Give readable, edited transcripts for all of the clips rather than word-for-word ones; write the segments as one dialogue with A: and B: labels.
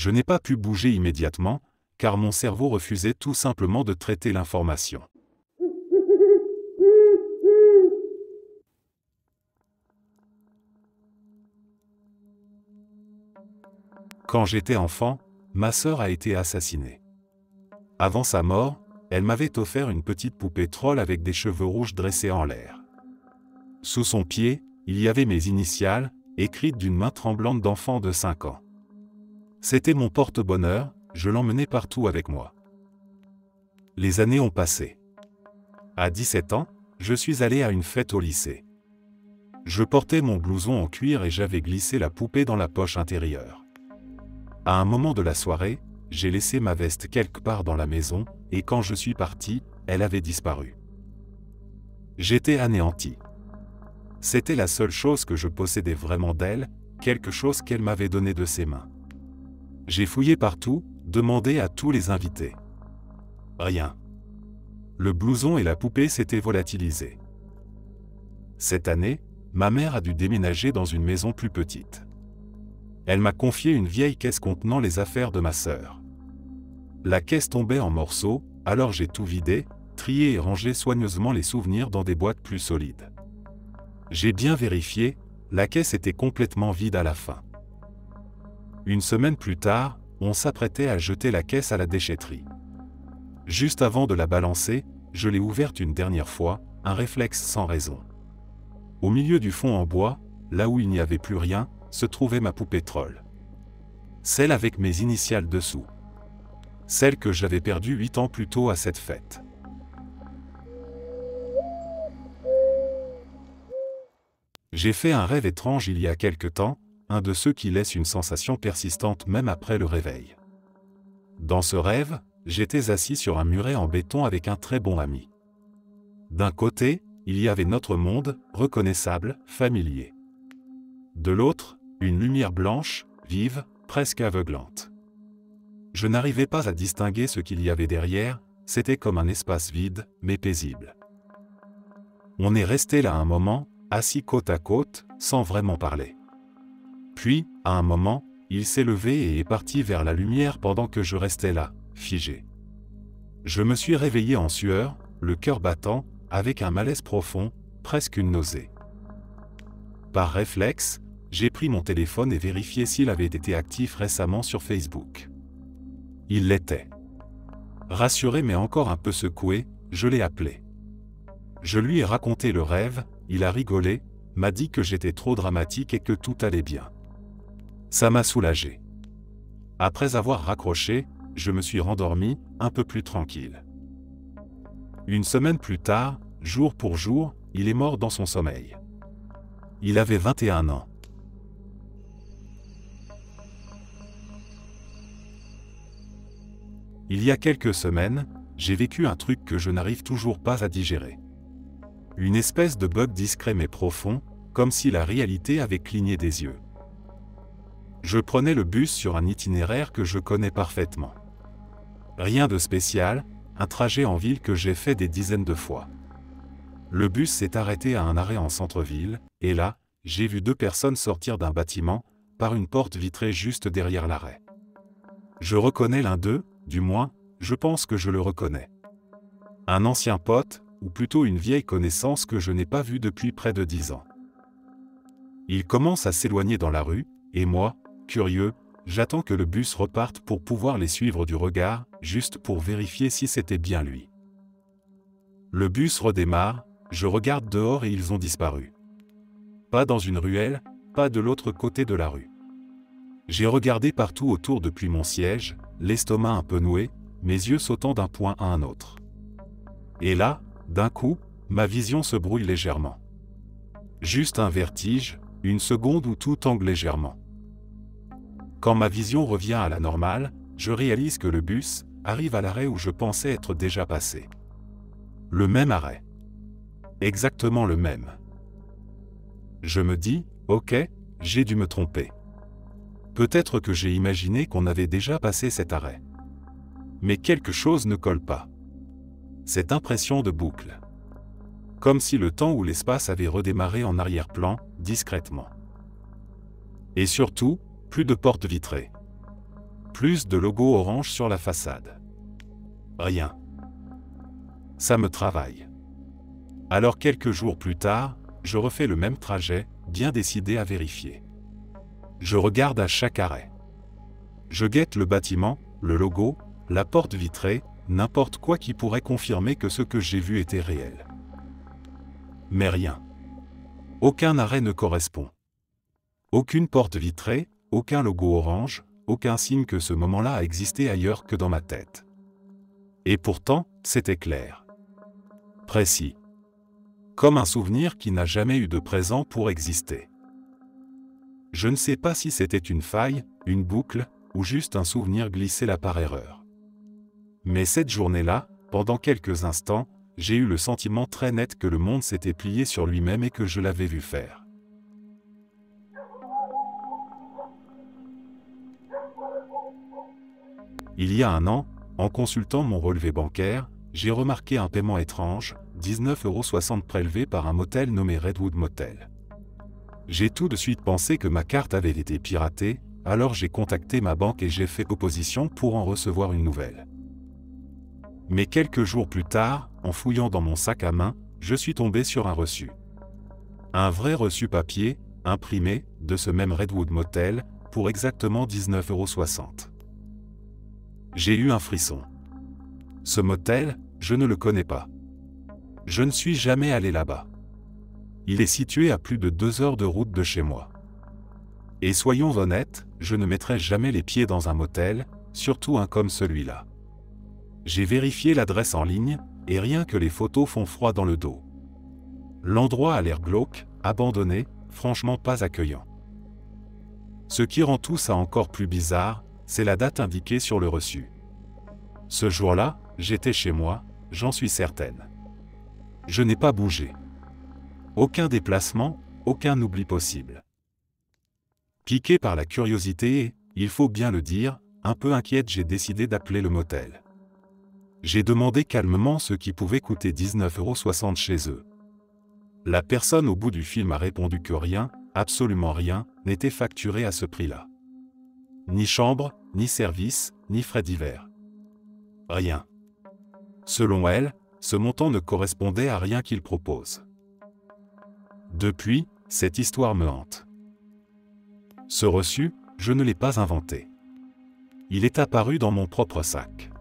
A: Je n'ai pas pu bouger immédiatement, car mon cerveau refusait tout simplement de traiter l'information. Quand j'étais enfant, ma sœur a été assassinée. Avant sa mort, elle m'avait offert une petite poupée troll avec des cheveux rouges dressés en l'air. Sous son pied, il y avait mes initiales, écrites d'une main tremblante d'enfant de 5 ans. C'était mon porte-bonheur, je l'emmenais partout avec moi. Les années ont passé. À 17 ans, je suis allé à une fête au lycée. Je portais mon blouson en cuir et j'avais glissé la poupée dans la poche intérieure. À un moment de la soirée, j'ai laissé ma veste quelque part dans la maison, et quand je suis parti, elle avait disparu. J'étais anéanti. C'était la seule chose que je possédais vraiment d'elle, quelque chose qu'elle m'avait donné de ses mains. J'ai fouillé partout, demandé à tous les invités. Rien. Le blouson et la poupée s'étaient volatilisés. Cette année, ma mère a dû déménager dans une maison plus petite. Elle m'a confié une vieille caisse contenant les affaires de ma sœur. La caisse tombait en morceaux, alors j'ai tout vidé, trié et rangé soigneusement les souvenirs dans des boîtes plus solides. J'ai bien vérifié, la caisse était complètement vide à la fin. Une semaine plus tard, on s'apprêtait à jeter la caisse à la déchetterie. Juste avant de la balancer, je l'ai ouverte une dernière fois, un réflexe sans raison. Au milieu du fond en bois, là où il n'y avait plus rien, se trouvait ma poupée troll. Celle avec mes initiales dessous. Celle que j'avais perdue 8 ans plus tôt à cette fête. J'ai fait un rêve étrange il y a quelque temps, un de ceux qui laissent une sensation persistante même après le réveil. Dans ce rêve, j'étais assis sur un muret en béton avec un très bon ami. D'un côté, il y avait notre monde, reconnaissable, familier. De l'autre, une lumière blanche, vive, presque aveuglante. Je n'arrivais pas à distinguer ce qu'il y avait derrière, c'était comme un espace vide, mais paisible. On est resté là un moment, assis côte à côte, sans vraiment parler. Puis, à un moment, il s'est levé et est parti vers la lumière pendant que je restais là, figé. Je me suis réveillé en sueur, le cœur battant, avec un malaise profond, presque une nausée. Par réflexe, j'ai pris mon téléphone et vérifié s'il avait été actif récemment sur Facebook. Il l'était. Rassuré mais encore un peu secoué, je l'ai appelé. Je lui ai raconté le rêve, il a rigolé, m'a dit que j'étais trop dramatique et que tout allait bien. Ça m'a soulagé. Après avoir raccroché, je me suis rendormi, un peu plus tranquille. Une semaine plus tard, jour pour jour, il est mort dans son sommeil. Il avait 21 ans. Il y a quelques semaines, j'ai vécu un truc que je n'arrive toujours pas à digérer. Une espèce de bug discret mais profond, comme si la réalité avait cligné des yeux. Je prenais le bus sur un itinéraire que je connais parfaitement. Rien de spécial, un trajet en ville que j'ai fait des dizaines de fois. Le bus s'est arrêté à un arrêt en centre-ville, et là, j'ai vu 2 personnes sortir d'un bâtiment, par une porte vitrée juste derrière l'arrêt. Je reconnais l'un d'eux, du moins, je pense que je le reconnais. Un ancien pote, ou plutôt une vieille connaissance que je n'ai pas vue depuis près de 10 ans. Il commence à s'éloigner dans la rue, et moi, curieux, j'attends que le bus reparte pour pouvoir les suivre du regard, juste pour vérifier si c'était bien lui. Le bus redémarre, je regarde dehors et ils ont disparu. Pas dans une ruelle, pas de l'autre côté de la rue. J'ai regardé partout autour depuis mon siège, l'estomac un peu noué, mes yeux sautant d'un point à un autre. Et là, d'un coup, ma vision se brouille légèrement. Juste un vertige, une seconde où tout tangue légèrement. Quand ma vision revient à la normale, je réalise que le bus arrive à l'arrêt où je pensais être déjà passé. Le même arrêt. Exactement le même. Je me dis, ok, j'ai dû me tromper. Peut-être que j'ai imaginé qu'on avait déjà passé cet arrêt. Mais quelque chose ne colle pas. Cette impression de boucle. Comme si le temps ou l'espace avait redémarré en arrière-plan, discrètement. Et surtout, plus de portes vitrées. plus de logo orange sur la façade. Rien. Ça me travaille. Alors quelques jours plus tard, je refais le même trajet, bien décidé à vérifier. Je regarde à chaque arrêt. Je guette le bâtiment, le logo, la porte vitrée, n'importe quoi qui pourrait confirmer que ce que j'ai vu était réel. Mais rien. Aucun arrêt ne correspond. Aucune porte vitrée, aucun logo orange, aucun signe que ce moment-là a existé ailleurs que dans ma tête. Et pourtant, c'était clair. Précis. Comme un souvenir qui n'a jamais eu de présent pour exister. Je ne sais pas si c'était une faille, une boucle, ou juste un souvenir glissé là par erreur. Mais cette journée-là, pendant quelques instants, j'ai eu le sentiment très net que le monde s'était plié sur lui-même et que je l'avais vu faire. Il y a un an, en consultant mon relevé bancaire, j'ai remarqué un paiement étrange, 19,60 € prélevé par un motel nommé Redwood Motel. J'ai tout de suite pensé que ma carte avait été piratée, alors j'ai contacté ma banque et j'ai fait opposition pour en recevoir une nouvelle. Mais quelques jours plus tard, en fouillant dans mon sac à main, je suis tombé sur un reçu. Un vrai reçu papier, imprimé, de ce même Redwood Motel, pour exactement 19,60 €. J'ai eu un frisson. Ce motel, je ne le connais pas. Je ne suis jamais allé là-bas. Il est situé à plus de 2 heures de route de chez moi. Et soyons honnêtes, je ne mettrai jamais les pieds dans un motel, surtout un comme celui-là. J'ai vérifié l'adresse en ligne, et rien que les photos font froid dans le dos. L'endroit a l'air glauque, abandonné, franchement pas accueillant. Ce qui rend tout ça encore plus bizarre, c'est la date indiquée sur le reçu. Ce jour-là, j'étais chez moi, j'en suis certaine. Je n'ai pas bougé. Aucun déplacement, aucun oubli possible. Piqué par la curiosité et, il faut bien le dire, un peu inquiète, j'ai décidé d'appeler le motel. J'ai demandé calmement ce qui pouvait coûter 19,60 € chez eux. La personne au bout du fil m'a répondu que rien, absolument rien, n'était facturé à ce prix-là. Ni chambre, ni service, ni frais divers. Rien. Selon elle, ce montant ne correspondait à rien qu'il propose. Depuis, cette histoire me hante. Ce reçu, je ne l'ai pas inventé. Il est apparu dans mon propre sac.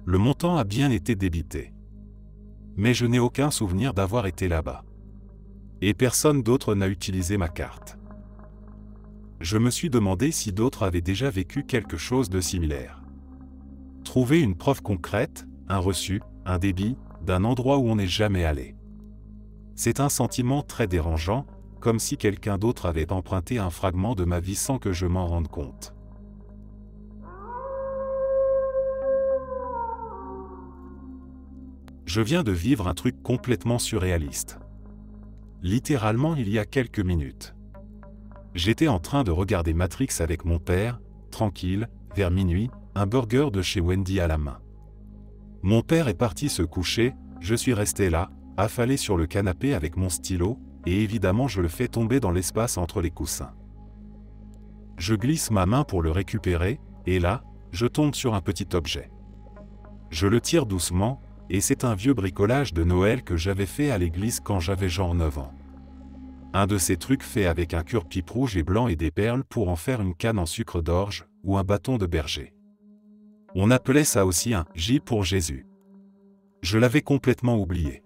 A: Le montant a bien été débité. Mais je n'ai aucun souvenir d'avoir été là-bas. Et personne d'autre n'a utilisé ma carte. Je me suis demandé si d'autres avaient déjà vécu quelque chose de similaire. Trouver une preuve concrète, un reçu, un débit, d'un endroit où on n'est jamais allé. C'est un sentiment très dérangeant, comme si quelqu'un d'autre avait emprunté un fragment de ma vie sans que je m'en rende compte. Je viens de vivre un truc complètement surréaliste. Littéralement il y a quelques minutes. J'étais en train de regarder Matrix avec mon père, tranquille, vers minuit, un burger de chez Wendy à la main. Mon père est parti se coucher, je suis resté là, affalé sur le canapé avec mon stylo, et évidemment je le fais tomber dans l'espace entre les coussins. Je glisse ma main pour le récupérer, et là, je tombe sur un petit objet. Je le tire doucement, et c'est un vieux bricolage de Noël que j'avais fait à l'église quand j'avais genre 9 ans. Un de ces trucs faits avec un cure-pipe rouge et blanc et des perles pour en faire une canne en sucre d'orge, ou un bâton de berger. On appelait ça aussi un « J pour Jésus ». Je l'avais complètement oublié.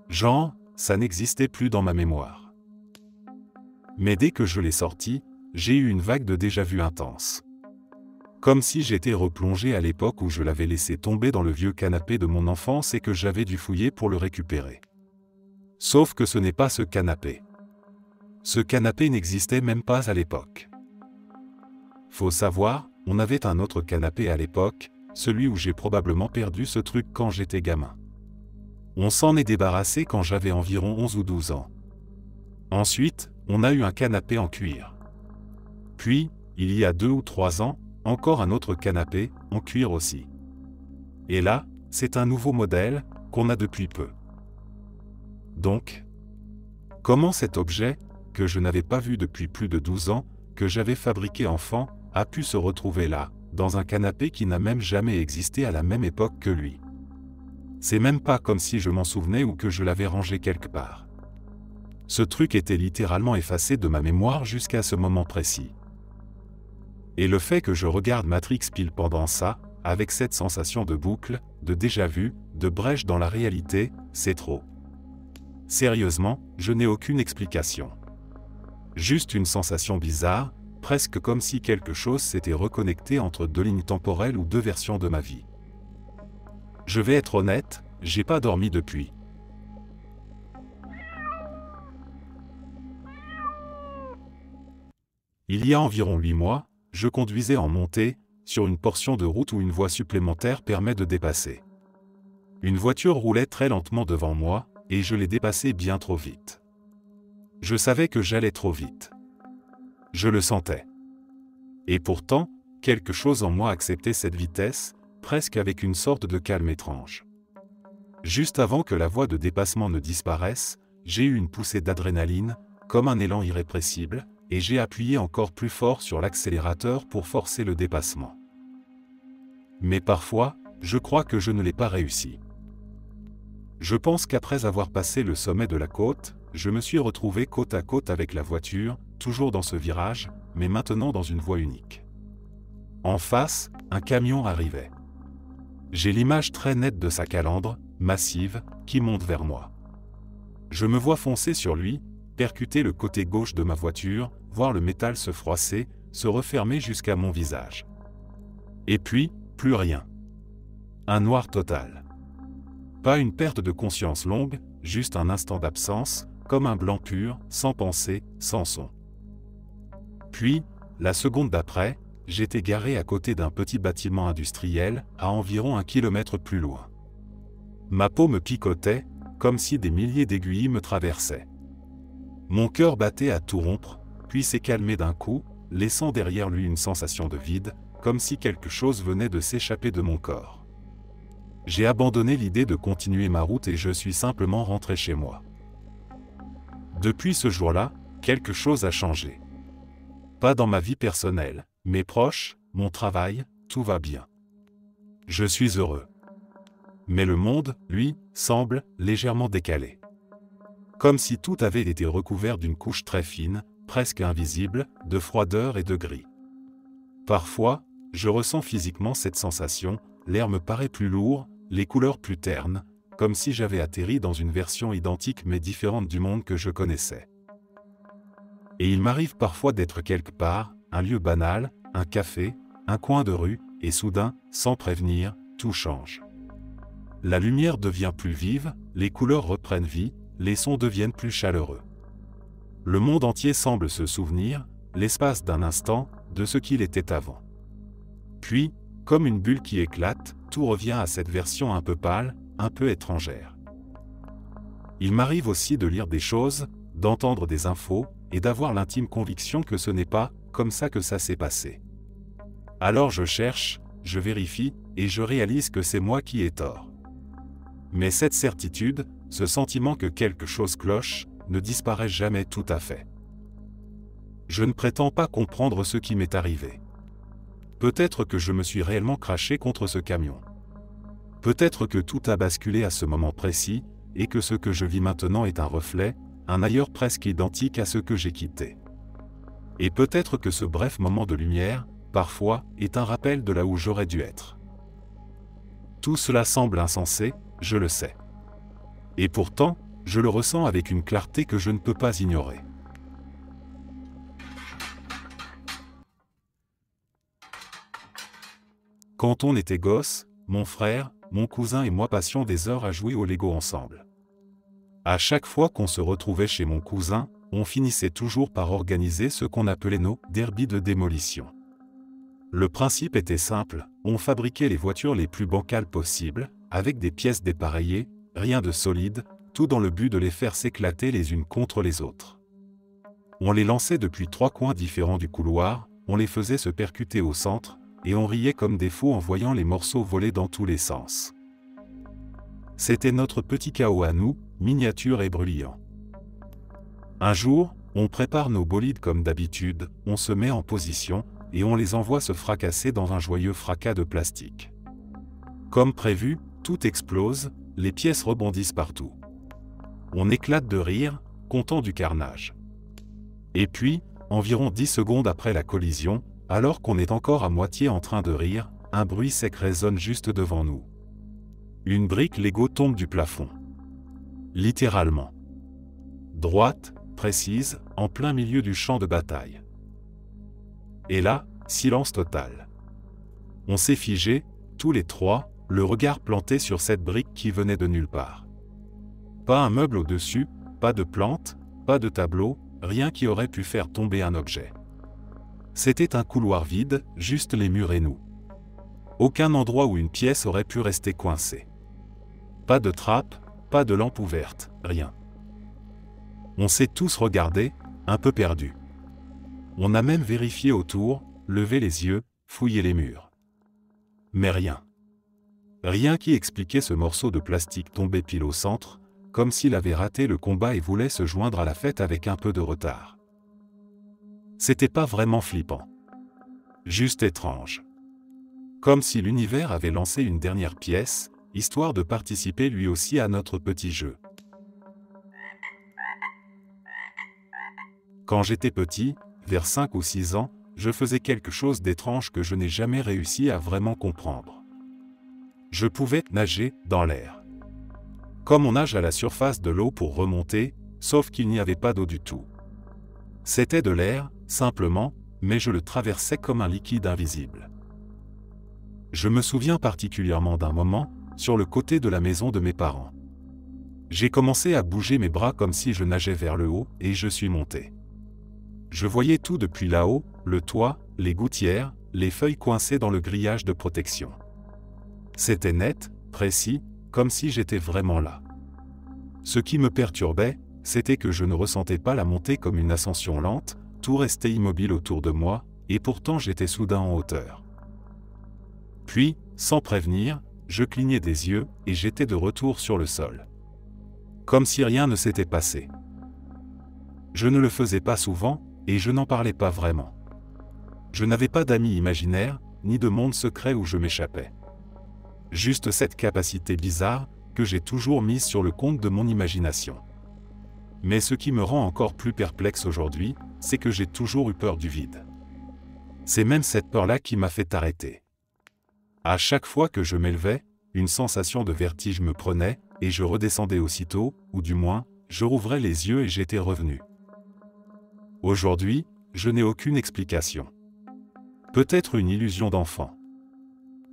A: Genre, ça n'existait plus dans ma mémoire. Mais dès que je l'ai sorti, j'ai eu une vague de déjà-vu intense. Comme si j'étais replongé à l'époque où je l'avais laissé tomber dans le vieux canapé de mon enfance et que j'avais dû fouiller pour le récupérer. Sauf que ce n'est pas ce canapé. Ce canapé n'existait même pas à l'époque. Faut savoir, on avait un autre canapé à l'époque, celui où j'ai probablement perdu ce truc quand j'étais gamin. On s'en est débarrassé quand j'avais environ 11 ou 12 ans. Ensuite, on a eu un canapé en cuir. Puis, il y a 2 ou 3 ans, encore un autre canapé, en cuir aussi. Et là, c'est un nouveau modèle, qu'on a depuis peu. Donc, comment cet objet, que je n'avais pas vu depuis plus de 12 ans, que j'avais fabriqué enfant, a pu se retrouver là, dans un canapé qui n'a même jamais existé à la même époque que lui. C'est même pas comme si je m'en souvenais ou que je l'avais rangé quelque part. Ce truc était littéralement effacé de ma mémoire jusqu'à ce moment précis. Et le fait que je regarde Matrix pile pendant ça, avec cette sensation de boucle, de déjà-vu, de brèche dans la réalité, c'est trop. Sérieusement, je n'ai aucune explication. Juste une sensation bizarre, presque comme si quelque chose s'était reconnecté entre deux lignes temporelles ou deux versions de ma vie. Je vais être honnête, j'ai pas dormi depuis. Il y a environ 8 mois, je conduisais en montée, sur une portion de route où une voie supplémentaire permet de dépasser. Une voiture roulait très lentement devant moi, et je l'ai dépassée bien trop vite. Je savais que j'allais trop vite. Je le sentais. Et pourtant, quelque chose en moi acceptait cette vitesse, presque avec une sorte de calme étrange. Juste avant que la voie de dépassement ne disparaisse, j'ai eu une poussée d'adrénaline, comme un élan irrépressible, et j'ai appuyé encore plus fort sur l'accélérateur pour forcer le dépassement. Mais parfois, je crois que je ne l'ai pas réussi. Je pense qu'après avoir passé le sommet de la côte, je me suis retrouvé côte à côte avec la voiture, toujours dans ce virage, mais maintenant dans une voie unique. En face, un camion arrivait. J'ai l'image très nette de sa calandre, massive, qui monte vers moi. Je me vois foncer sur lui, percuter le côté gauche de ma voiture, voir le métal se froisser, se refermer jusqu'à mon visage. Et puis, plus rien. Un noir total. Pas une perte de conscience longue, juste un instant d'absence, comme un blanc pur, sans pensée, sans son. Puis, la seconde d'après, j'étais garé à côté d'un petit bâtiment industriel, à environ 1 kilomètre plus loin. Ma peau me picotait, comme si des milliers d'aiguilles me traversaient. Mon cœur battait à tout rompre, puis s'est calmé d'un coup, laissant derrière lui une sensation de vide, comme si quelque chose venait de s'échapper de mon corps. J'ai abandonné l'idée de continuer ma route et je suis simplement rentré chez moi. Depuis ce jour-là, quelque chose a changé. Pas dans ma vie personnelle, mes proches, mon travail, tout va bien. Je suis heureux. Mais le monde, lui, semble légèrement décalé. Comme si tout avait été recouvert d'une couche très fine, presque invisible, de froideur et de gris. Parfois, je ressens physiquement cette sensation, l'air me paraît plus lourd, les couleurs plus ternes, comme si j'avais atterri dans une version identique mais différente du monde que je connaissais. Et il m'arrive parfois d'être quelque part, un lieu banal, un café, un coin de rue, et soudain, sans prévenir, tout change. La lumière devient plus vive, les couleurs reprennent vie, les sons deviennent plus chaleureux. Le monde entier semble se souvenir, l'espace d'un instant, de ce qu'il était avant. Puis, comme une bulle qui éclate, tout revient à cette version un peu pâle, un peu étrangère. Il m'arrive aussi de lire des choses, d'entendre des infos, et d'avoir l'intime conviction que ce n'est pas comme ça que ça s'est passé. Alors je cherche, je vérifie, et je réalise que c'est moi qui ai tort. Mais cette certitude, ce sentiment que quelque chose cloche, ne disparaît jamais tout à fait. Je ne prétends pas comprendre ce qui m'est arrivé. Peut-être que je me suis réellement craché contre ce camion. Peut-être que tout a basculé à ce moment précis, et que ce que je vis maintenant est un reflet, un ailleurs presque identique à ce que j'ai quitté. Et peut-être que ce bref moment de lumière, parfois, est un rappel de là où j'aurais dû être. Tout cela semble insensé, je le sais. Et pourtant, je le ressens avec une clarté que je ne peux pas ignorer. Quand on était gosse, mon frère, mon cousin et moi passions des heures à jouer au Lego ensemble. À chaque fois qu'on se retrouvait chez mon cousin, on finissait toujours par organiser ce qu'on appelait nos derbies de démolition. Le principe était simple, on fabriquait les voitures les plus bancales possibles, avec des pièces dépareillées, rien de solide, tout dans le but de les faire s'éclater les unes contre les autres. On les lançait depuis 3 coins différents du couloir, on les faisait se percuter au centre, et on riait comme des fous en voyant les morceaux voler dans tous les sens. C'était notre petit chaos à nous, miniature et bruyant. Un jour, on prépare nos bolides comme d'habitude, on se met en position, et on les envoie se fracasser dans un joyeux fracas de plastique. Comme prévu, tout explose, les pièces rebondissent partout. On éclate de rire, content du carnage. Et puis, environ 10 secondes après la collision, alors qu'on est encore à moitié en train de rire, un bruit sec résonne juste devant nous. Une brique Lego tombe du plafond. Littéralement. Droite, précise, en plein milieu du champ de bataille. Et là, silence total. On s'est figé, tous les trois, le regard planté sur cette brique qui venait de nulle part. Pas un meuble au-dessus, pas de plante, pas de tableau, rien qui aurait pu faire tomber un objet. C'était un couloir vide, juste les murs et nous. Aucun endroit où une pièce aurait pu rester coincée. Pas de trappe, pas de lampe ouverte, rien. On s'est tous regardés, un peu perdus. On a même vérifié autour, levé les yeux, fouillé les murs. Mais rien. Rien qui expliquait ce morceau de plastique tombé pile au centre, comme s'il avait raté le combat et voulait se joindre à la fête avec un peu de retard. C'était pas vraiment flippant. Juste étrange. Comme si l'univers avait lancé une dernière pièce, histoire de participer lui aussi à notre petit jeu. Quand j'étais petit, vers 5 ou 6 ans, je faisais quelque chose d'étrange que je n'ai jamais réussi à vraiment comprendre. Je pouvais nager dans l'air. Comme on nage à la surface de l'eau pour remonter, sauf qu'il n'y avait pas d'eau du tout. C'était de l'air, simplement, mais je le traversais comme un liquide invisible. Je me souviens particulièrement d'un moment, sur le côté de la maison de mes parents. J'ai commencé à bouger mes bras comme si je nageais vers le haut, et je suis monté. Je voyais tout depuis là-haut, le toit, les gouttières, les feuilles coincées dans le grillage de protection. C'était net, précis, comme si j'étais vraiment là. Ce qui me perturbait, c'était que je ne ressentais pas la montée comme une ascension lente, tout restait immobile autour de moi, et pourtant j'étais soudain en hauteur. Puis, sans prévenir, je clignais des yeux, et j'étais de retour sur le sol. Comme si rien ne s'était passé. Je ne le faisais pas souvent, et je n'en parlais pas vraiment. Je n'avais pas d'amis imaginaires, ni de monde secret où je m'échappais. Juste cette capacité bizarre, que j'ai toujours mise sur le compte de mon imagination. Mais ce qui me rend encore plus perplexe aujourd'hui, c'est que j'ai toujours eu peur du vide. C'est même cette peur-là qui m'a fait arrêter. À chaque fois que je m'élevais, une sensation de vertige me prenait, et je redescendais aussitôt, ou du moins, je rouvrais les yeux et j'étais revenu. Aujourd'hui, je n'ai aucune explication. Peut-être une illusion d'enfant.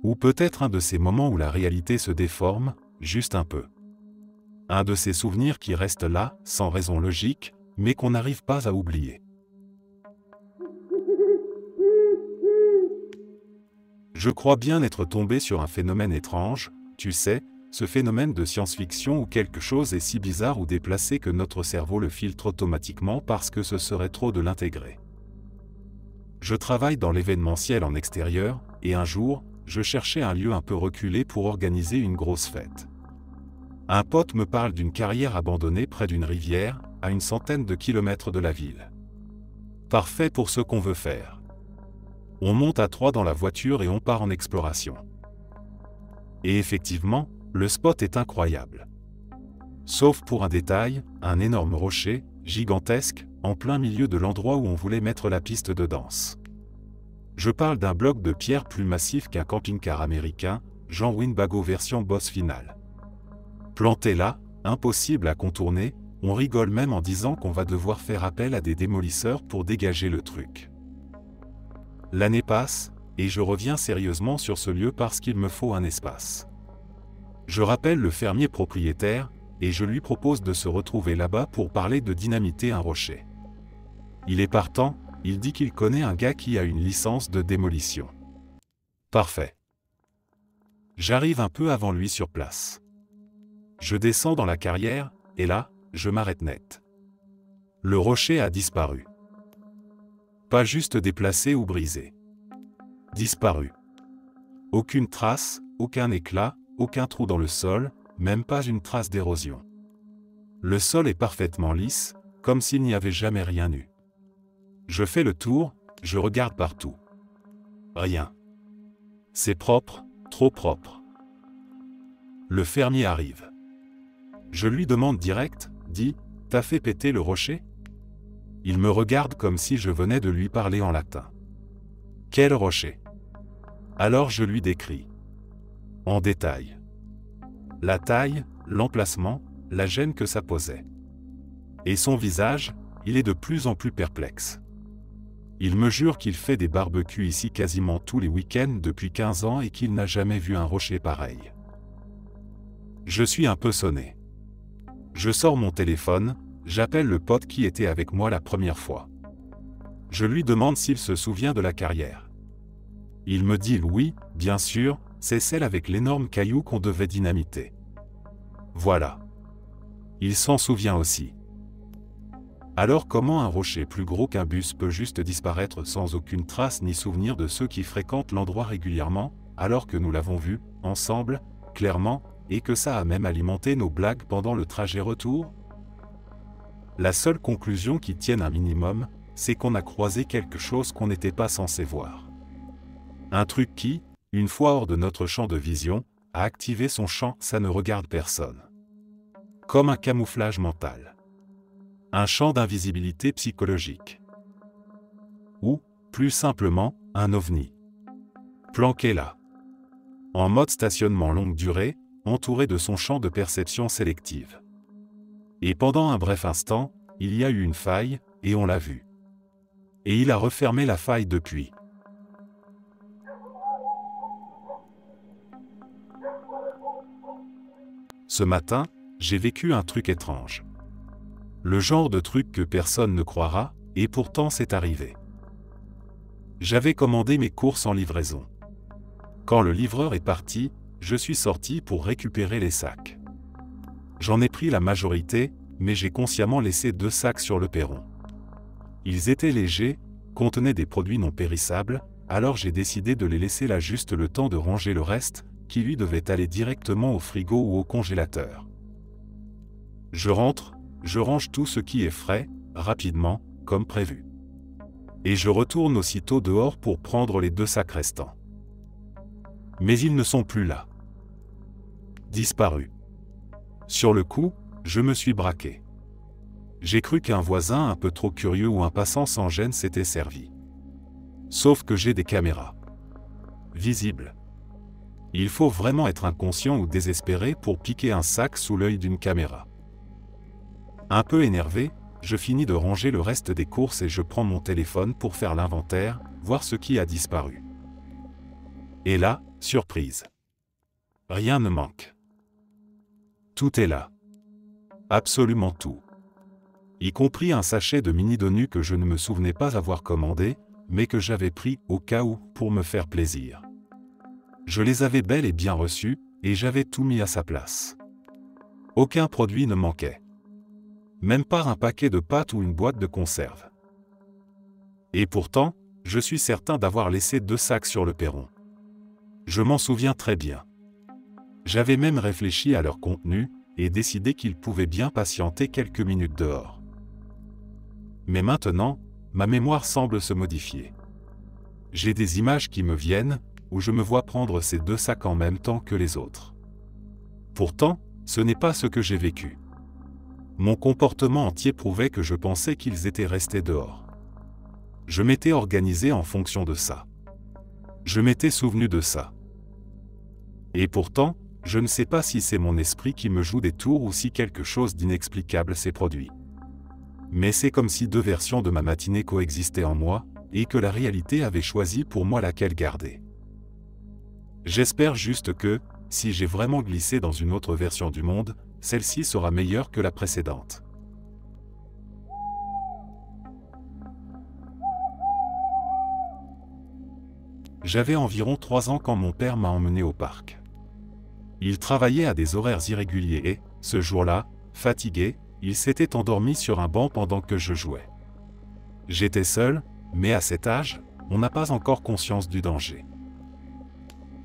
A: Ou peut-être un de ces moments où la réalité se déforme, juste un peu. Un de ces souvenirs qui restent là, sans raison logique, mais qu'on n'arrive pas à oublier. Je crois bien être tombé sur un phénomène étrange, tu sais, ce phénomène de science-fiction où quelque chose est si bizarre ou déplacé que notre cerveau le filtre automatiquement parce que ce serait trop de l'intégrer. Je travaille dans l'événementiel en extérieur, et un jour, je cherchais un lieu un peu reculé pour organiser une grosse fête. Un pote me parle d'une carrière abandonnée près d'une rivière, à une centaine de kilomètres de la ville. Parfait pour ce qu'on veut faire. On monte à 3 dans la voiture et on part en exploration. Et effectivement, le spot est incroyable. Sauf pour un détail, un énorme rocher, gigantesque, en plein milieu de l'endroit où on voulait mettre la piste de danse. Je parle d'un bloc de pierre plus massif qu'un camping-car américain, genre Winnebago version boss finale. Planté là, impossible à contourner, on rigole même en disant qu'on va devoir faire appel à des démolisseurs pour dégager le truc. L'année passe, et je reviens sérieusement sur ce lieu parce qu'il me faut un espace. Je rappelle le fermier propriétaire, et je lui propose de se retrouver là-bas pour parler de dynamiter un rocher. Il est partant, il dit qu'il connaît un gars qui a une licence de démolition. Parfait. J'arrive un peu avant lui sur place. Je descends dans la carrière, et là, je m'arrête net. Le rocher a disparu. Pas juste déplacé ou brisé. Disparu. Aucune trace, aucun éclat, aucun trou dans le sol, même pas une trace d'érosion. Le sol est parfaitement lisse, comme s'il n'y avait jamais rien eu. Je fais le tour, je regarde partout. Rien. C'est propre, trop propre. Le fermier arrive. Je lui demande direct, dis, t'as fait péter le rocher? Il me regarde comme si je venais de lui parler en latin. Quel rocher? Alors je lui décris. En détail. La taille, l'emplacement, la gêne que ça posait. Et son visage, il est de plus en plus perplexe. Il me jure qu'il fait des barbecues ici quasiment tous les week-ends depuis 15 ans et qu'il n'a jamais vu un rocher pareil. Je suis un peu sonné. Je sors mon téléphone, j'appelle le pote qui était avec moi la première fois. Je lui demande s'il se souvient de la carrière. Il me dit oui, bien sûr, c'est celle avec l'énorme caillou qu'on devait dynamiter. Voilà. Il s'en souvient aussi. Alors comment un rocher plus gros qu'un bus peut juste disparaître sans aucune trace ni souvenir de ceux qui fréquentent l'endroit régulièrement, alors que nous l'avons vu, ensemble, clairement, et que ça a même alimenté nos blagues pendant le trajet retour? La seule conclusion qui tienne un minimum, c'est qu'on a croisé quelque chose qu'on n'était pas censé voir. Un truc qui, une fois hors de notre champ de vision, a activé son champ « ça ne regarde personne ». Comme un camouflage mental. Un champ d'invisibilité psychologique. Ou, plus simplement, un ovni. Planqué là. En mode stationnement longue durée, entouré de son champ de perception sélective. Et pendant un bref instant, il y a eu une faille, et on l'a vu. Et il a refermé la faille depuis. Ce matin, j'ai vécu un truc étrange. Le genre de truc que personne ne croira, et pourtant c'est arrivé. J'avais commandé mes courses en livraison. Quand le livreur est parti, je suis sorti pour récupérer les sacs. J'en ai pris la majorité, mais j'ai consciemment laissé 2 sacs sur le perron. Ils étaient légers, contenaient des produits non périssables, alors j'ai décidé de les laisser là juste le temps de ranger le reste, qui lui devait aller directement au frigo ou au congélateur. Je rentre, je range tout ce qui est frais, rapidement, comme prévu. Et je retourne aussitôt dehors pour prendre les 2 sacs restants. Mais ils ne sont plus là. Disparus. Sur le coup, je me suis braqué. J'ai cru qu'un voisin un peu trop curieux ou un passant sans gêne s'était servi. Sauf que j'ai des caméras. Visibles. Il faut vraiment être inconscient ou désespéré pour piquer un sac sous l'œil d'une caméra. Un peu énervé, je finis de ranger le reste des courses et je prends mon téléphone pour faire l'inventaire, voir ce qui a disparu. Et là, surprise. Rien ne manque. Tout est là. Absolument tout. Y compris un sachet de mini-donuts que je ne me souvenais pas avoir commandé, mais que j'avais pris au cas où pour me faire plaisir. Je les avais bel et bien reçus, et j'avais tout mis à sa place. Aucun produit ne manquait. Même pas un paquet de pâtes ou une boîte de conserve. Et pourtant, je suis certain d'avoir laissé 2 sacs sur le perron. Je m'en souviens très bien. J'avais même réfléchi à leur contenu, et décidé qu'ils pouvaient bien patienter quelques minutes dehors. Mais maintenant, ma mémoire semble se modifier. J'ai des images qui me viennent, où je me vois prendre ces 2 sacs en même temps que les autres. Pourtant, ce n'est pas ce que j'ai vécu. Mon comportement entier prouvait que je pensais qu'ils étaient restés dehors. Je m'étais organisé en fonction de ça. Je m'étais souvenu de ça. Et pourtant, je ne sais pas si c'est mon esprit qui me joue des tours ou si quelque chose d'inexplicable s'est produit. Mais c'est comme si 2 versions de ma matinée coexistaient en moi, et que la réalité avait choisi pour moi laquelle garder. J'espère juste que, si j'ai vraiment glissé dans une autre version du monde, celle-ci sera meilleure que la précédente. J'avais environ 3 ans quand mon père m'a emmené au parc. Il travaillait à des horaires irréguliers et, ce jour-là, fatigué, il s'était endormi sur un banc pendant que je jouais. J'étais seul, mais à cet âge, on n'a pas encore conscience du danger.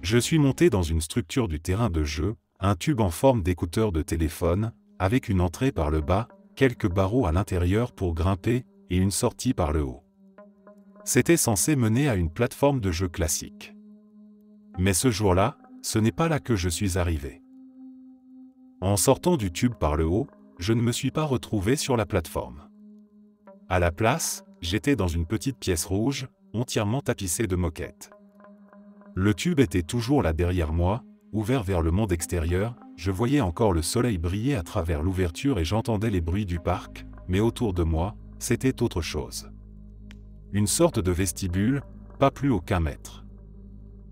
A: Je suis monté dans une structure du terrain de jeu, un tube en forme d'écouteur de téléphone, avec une entrée par le bas, quelques barreaux à l'intérieur pour grimper, et une sortie par le haut. C'était censé mener à une plateforme de jeu classique. Mais ce jour-là, ce n'est pas là que je suis arrivé. En sortant du tube par le haut, je ne me suis pas retrouvé sur la plateforme. À la place, j'étais dans une petite pièce rouge, entièrement tapissée de moquettes. Le tube était toujours là derrière moi, ouvert vers le monde extérieur, je voyais encore le soleil briller à travers l'ouverture et j'entendais les bruits du parc, mais autour de moi, c'était autre chose. Une sorte de vestibule, pas plus haut qu'1 mètre.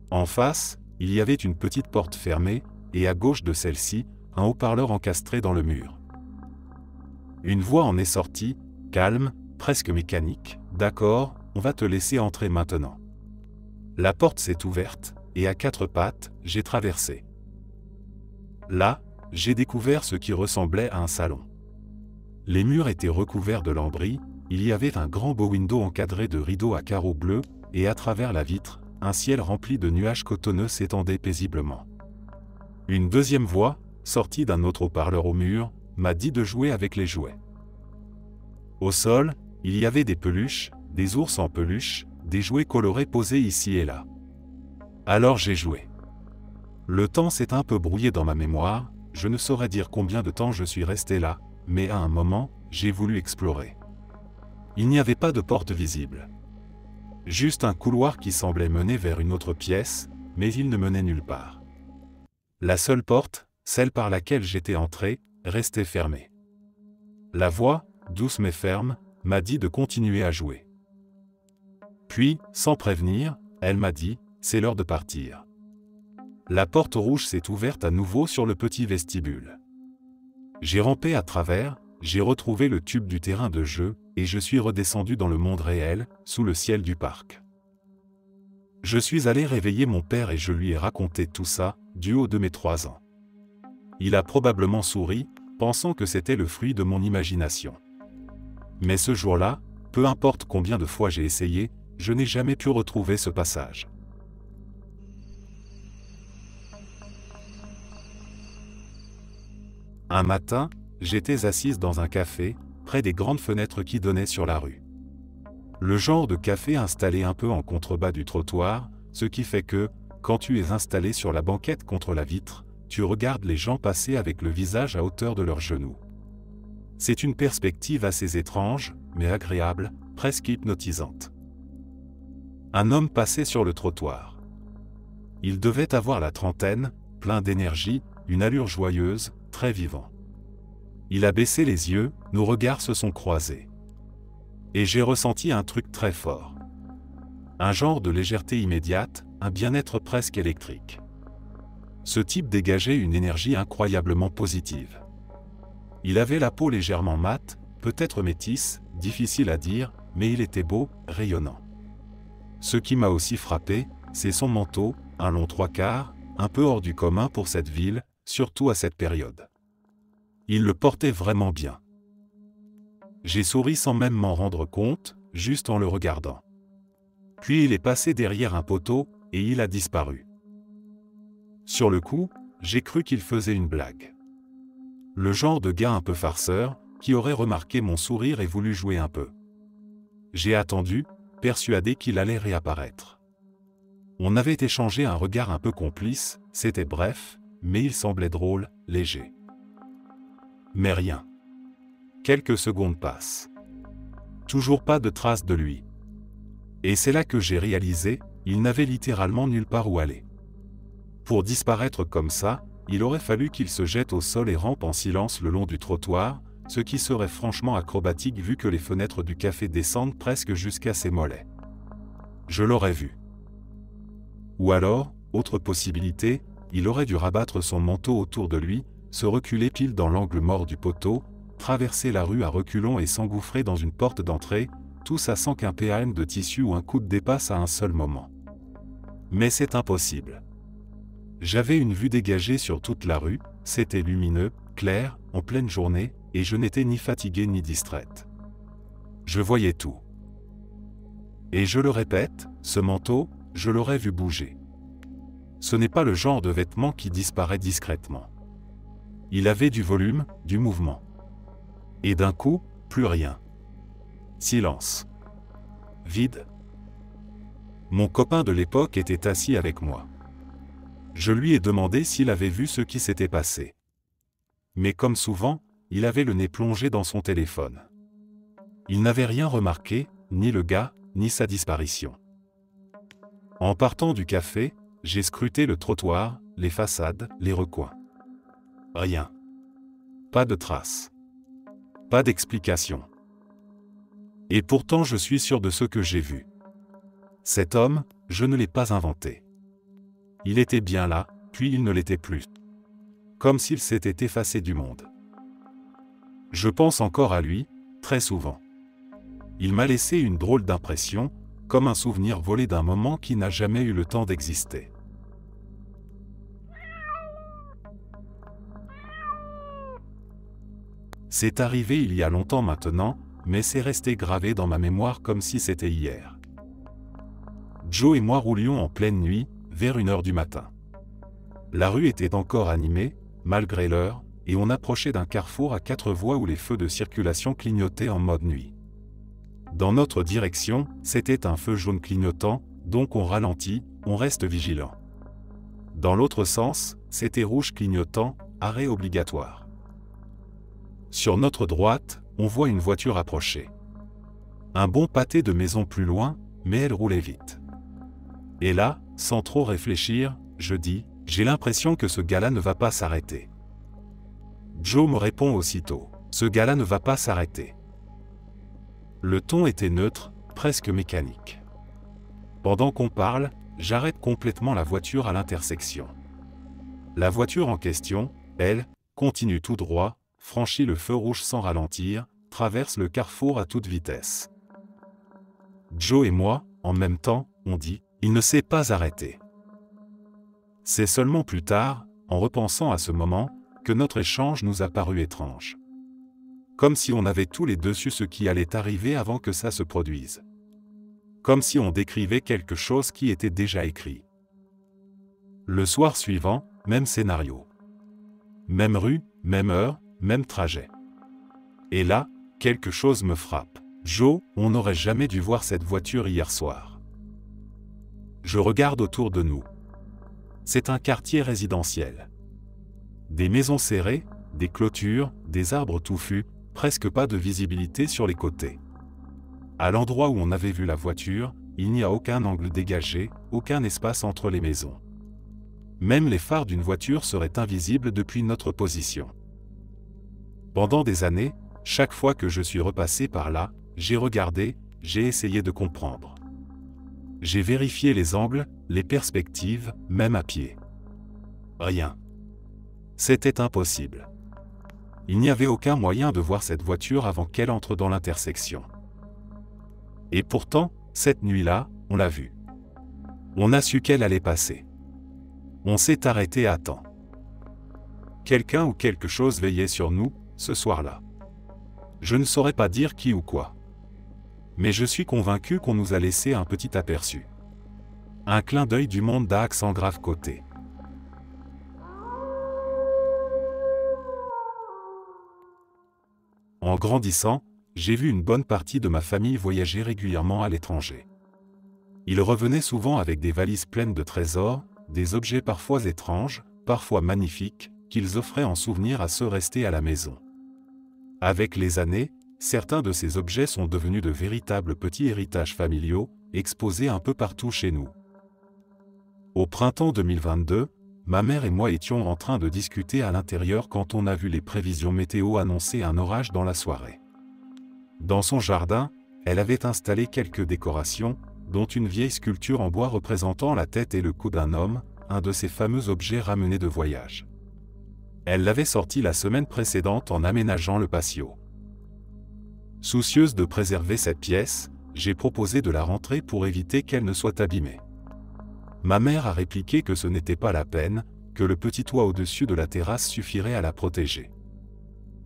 A: En face, il y avait une petite porte fermée, et à gauche de celle-ci, un haut-parleur encastré dans le mur. Une voix en est sortie, calme, presque mécanique. « D'accord, on va te laisser entrer maintenant. » La porte s'est ouverte, et à 4 pattes, j'ai traversé. Là, j'ai découvert ce qui ressemblait à un salon. Les murs étaient recouverts de lambris, il y avait un grand beau window encadré de rideaux à carreaux bleus, et à travers la vitre, un ciel rempli de nuages cotonneux s'étendait paisiblement. Une deuxième voix, sortie d'un autre haut-parleur au mur, m'a dit de jouer avec les jouets. Au sol, il y avait des peluches, des ours en peluche, des jouets colorés posés ici et là. Alors j'ai joué. Le temps s'est un peu brouillé dans ma mémoire, je ne saurais dire combien de temps je suis resté là, mais à un moment, j'ai voulu explorer. Il n'y avait pas de porte visible. Juste un couloir qui semblait mener vers une autre pièce, mais il ne menait nulle part. La seule porte, celle par laquelle j'étais entré, restait fermée. La voix, douce mais ferme, m'a dit de continuer à jouer. Puis, sans prévenir, elle m'a dit, c'est l'heure de partir. La porte rouge s'est ouverte à nouveau sur le petit vestibule. J'ai rampé à travers, j'ai retrouvé le tube du terrain de jeu, et je suis redescendu dans le monde réel, sous le ciel du parc. Je suis allé réveiller mon père et je lui ai raconté tout ça, du haut de mes 3 ans. Il a probablement souri, pensant que c'était le fruit de mon imagination. Mais ce jour-là, peu importe combien de fois j'ai essayé, je n'ai jamais pu retrouver ce passage. Un matin, j'étais assise dans un café, près des grandes fenêtres qui donnaient sur la rue. Le genre de café installé un peu en contrebas du trottoir, ce qui fait que, quand tu es installé sur la banquette contre la vitre, tu regardes les gens passer avec le visage à hauteur de leurs genoux. C'est une perspective assez étrange, mais agréable, presque hypnotisante. Un homme passait sur le trottoir. Il devait avoir la trentaine, plein d'énergie, une allure joyeuse, très vivant. Il a baissé les yeux, nos regards se sont croisés. Et j'ai ressenti un truc très fort. Un genre de légèreté immédiate, un bien-être presque électrique. Ce type dégageait une énergie incroyablement positive. Il avait la peau légèrement mate, peut-être métisse, difficile à dire, mais il était beau, rayonnant. Ce qui m'a aussi frappé, c'est son manteau, un long 3/4, un peu hors du commun pour cette ville, surtout à cette période. Il le portait vraiment bien. J'ai souri sans même m'en rendre compte, juste en le regardant. Puis il est passé derrière un poteau, et il a disparu. Sur le coup, j'ai cru qu'il faisait une blague. Le genre de gars un peu farceur, qui aurait remarqué mon sourire et voulu jouer un peu. J'ai attendu, persuadé qu'il allait réapparaître. On avait échangé un regard un peu complice, c'était bref, mais il semblait drôle, léger. Mais rien. Quelques secondes passent. Toujours pas de trace de lui. Et c'est là que j'ai réalisé, il n'avait littéralement nulle part où aller. Pour disparaître comme ça, il aurait fallu qu'il se jette au sol et rampe en silence le long du trottoir, ce qui serait franchement acrobatique vu que les fenêtres du café descendent presque jusqu'à ses mollets. Je l'aurais vu. Ou alors, autre possibilité, il aurait dû rabattre son manteau autour de lui, se reculer pile dans l'angle mort du poteau, traverser la rue à reculons et s'engouffrer dans une porte d'entrée, tout ça sans qu'un PAM de tissu ou un coude dépasse à un seul moment. Mais c'est impossible. J'avais une vue dégagée sur toute la rue, c'était lumineux, clair, en pleine journée, et je n'étais ni fatiguée ni distraite. Je voyais tout. Et je le répète, ce manteau, je l'aurais vu bouger. Ce n'est pas le genre de vêtement qui disparaît discrètement. Il avait du volume, du mouvement. Et d'un coup, plus rien. Silence. Vide. Mon copain de l'époque était assis avec moi. Je lui ai demandé s'il avait vu ce qui s'était passé. Mais comme souvent, il avait le nez plongé dans son téléphone. Il n'avait rien remarqué, ni le gars, ni sa disparition. En partant du café, j'ai scruté le trottoir, les façades, les recoins. Rien. Pas de traces. Pas d'explication. Et pourtant je suis sûr de ce que j'ai vu. Cet homme, je ne l'ai pas inventé. Il était bien là, puis il ne l'était plus. Comme s'il s'était effacé du monde. Je pense encore à lui, très souvent. Il m'a laissé une drôle d'impression, comme un souvenir volé d'un moment qui n'a jamais eu le temps d'exister. C'est arrivé il y a longtemps maintenant, mais c'est resté gravé dans ma mémoire comme si c'était hier. Joe et moi roulions en pleine nuit, vers 1 heure du matin. La rue était encore animée, malgré l'heure, et on approchait d'un carrefour à 4 voies où les feux de circulation clignotaient en mode nuit. Dans notre direction, c'était un feu jaune clignotant, donc on ralentit, on reste vigilant. Dans l'autre sens, c'était rouge clignotant, arrêt obligatoire. Sur notre droite, on voit une voiture approcher. Un bon pâté de maisons plus loin, mais elle roulait vite. Et là, sans trop réfléchir, je dis, j'ai l'impression que ce gars-là ne va pas s'arrêter. Joe me répond aussitôt, ce gars-là ne va pas s'arrêter. Le ton était neutre, presque mécanique. Pendant qu'on parle, j'arrête complètement la voiture à l'intersection. La voiture en question, elle, continue tout droit, franchit le feu rouge sans ralentir, traverse le carrefour à toute vitesse. Joe et moi, en même temps, on dit, il ne s'est pas arrêté. C'est seulement plus tard, en repensant à ce moment, que notre échange nous a paru étrange. Comme si on avait tous les deux su ce qui allait arriver avant que ça se produise. Comme si on décrivait quelque chose qui était déjà écrit. Le soir suivant, même scénario. Même rue, même heure, même trajet. Et là, quelque chose me frappe. Joe, on n'aurait jamais dû voir cette voiture hier soir. Je regarde autour de nous. C'est un quartier résidentiel. Des maisons serrées, des clôtures, des arbres touffus, presque pas de visibilité sur les côtés. À l'endroit où on avait vu la voiture, il n'y a aucun angle dégagé, aucun espace entre les maisons. Même les phares d'une voiture seraient invisibles depuis notre position. Pendant des années, chaque fois que je suis repassé par là, j'ai regardé, j'ai essayé de comprendre. J'ai vérifié les angles, les perspectives, même à pied. Rien. C'était impossible. Il n'y avait aucun moyen de voir cette voiture avant qu'elle entre dans l'intersection. Et pourtant, cette nuit-là, on l'a vue. On a su qu'elle allait passer. On s'est arrêté à temps. Quelqu'un ou quelque chose veillait sur nous, ce soir-là. Je ne saurais pas dire qui ou quoi. Mais je suis convaincu qu'on nous a laissé un petit aperçu. Un clin d'œil du monde d'accent grave côté. En grandissant, j'ai vu une bonne partie de ma famille voyager régulièrement à l'étranger. Ils revenaient souvent avec des valises pleines de trésors, des objets parfois étranges, parfois magnifiques, qu'ils offraient en souvenir à ceux restés à la maison. Avec les années, certains de ces objets sont devenus de véritables petits héritages familiaux, exposés un peu partout chez nous. Au printemps 2022, ma mère et moi étions en train de discuter à l'intérieur quand on a vu les prévisions météo annoncer un orage dans la soirée. Dans son jardin, elle avait installé quelques décorations, dont une vieille sculpture en bois représentant la tête et le cou d'un homme, un de ces fameux objets ramenés de voyage. Elle l'avait sorti la semaine précédente en aménageant le patio. Soucieuse de préserver cette pièce, j'ai proposé de la rentrer pour éviter qu'elle ne soit abîmée. Ma mère a répliqué que ce n'était pas la peine, que le petit toit au-dessus de la terrasse suffirait à la protéger.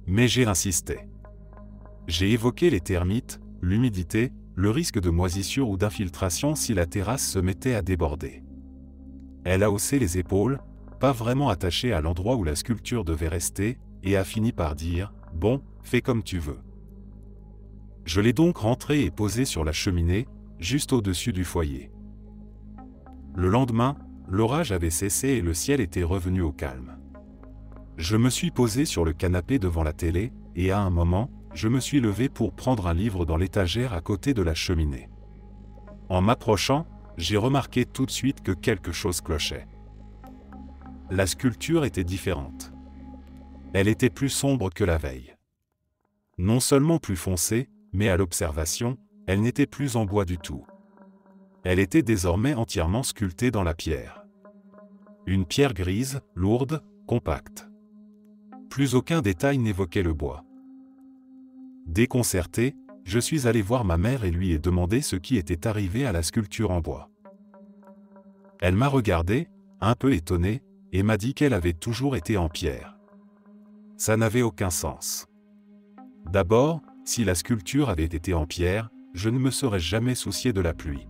A: Mais j'ai insisté. J'ai évoqué les termites, l'humidité, le risque de moisissure ou d'infiltration si la terrasse se mettait à déborder. Elle a haussé les épaules, pas vraiment attachée à l'endroit où la sculpture devait rester, et a fini par dire « Bon, fais comme tu veux ». Je l'ai donc rentrée et posée sur la cheminée, juste au-dessus du foyer. Le lendemain, l'orage avait cessé et le ciel était revenu au calme. Je me suis posé sur le canapé devant la télé, et à un moment, je me suis levé pour prendre un livre dans l'étagère à côté de la cheminée. En m'approchant, j'ai remarqué tout de suite que quelque chose clochait. La sculpture était différente. Elle était plus sombre que la veille. Non seulement plus foncée, mais à l'observation, elle n'était plus en bois du tout. Elle était désormais entièrement sculptée dans la pierre. Une pierre grise, lourde, compacte. Plus aucun détail n'évoquait le bois. Déconcerté, je suis allé voir ma mère et lui ai demandé ce qui était arrivé à la sculpture en bois. Elle m'a regardé, un peu étonnée, et m'a dit qu'elle avait toujours été en pierre. Ça n'avait aucun sens. D'abord, si la sculpture avait été en pierre, je ne me serais jamais soucié de la pluie.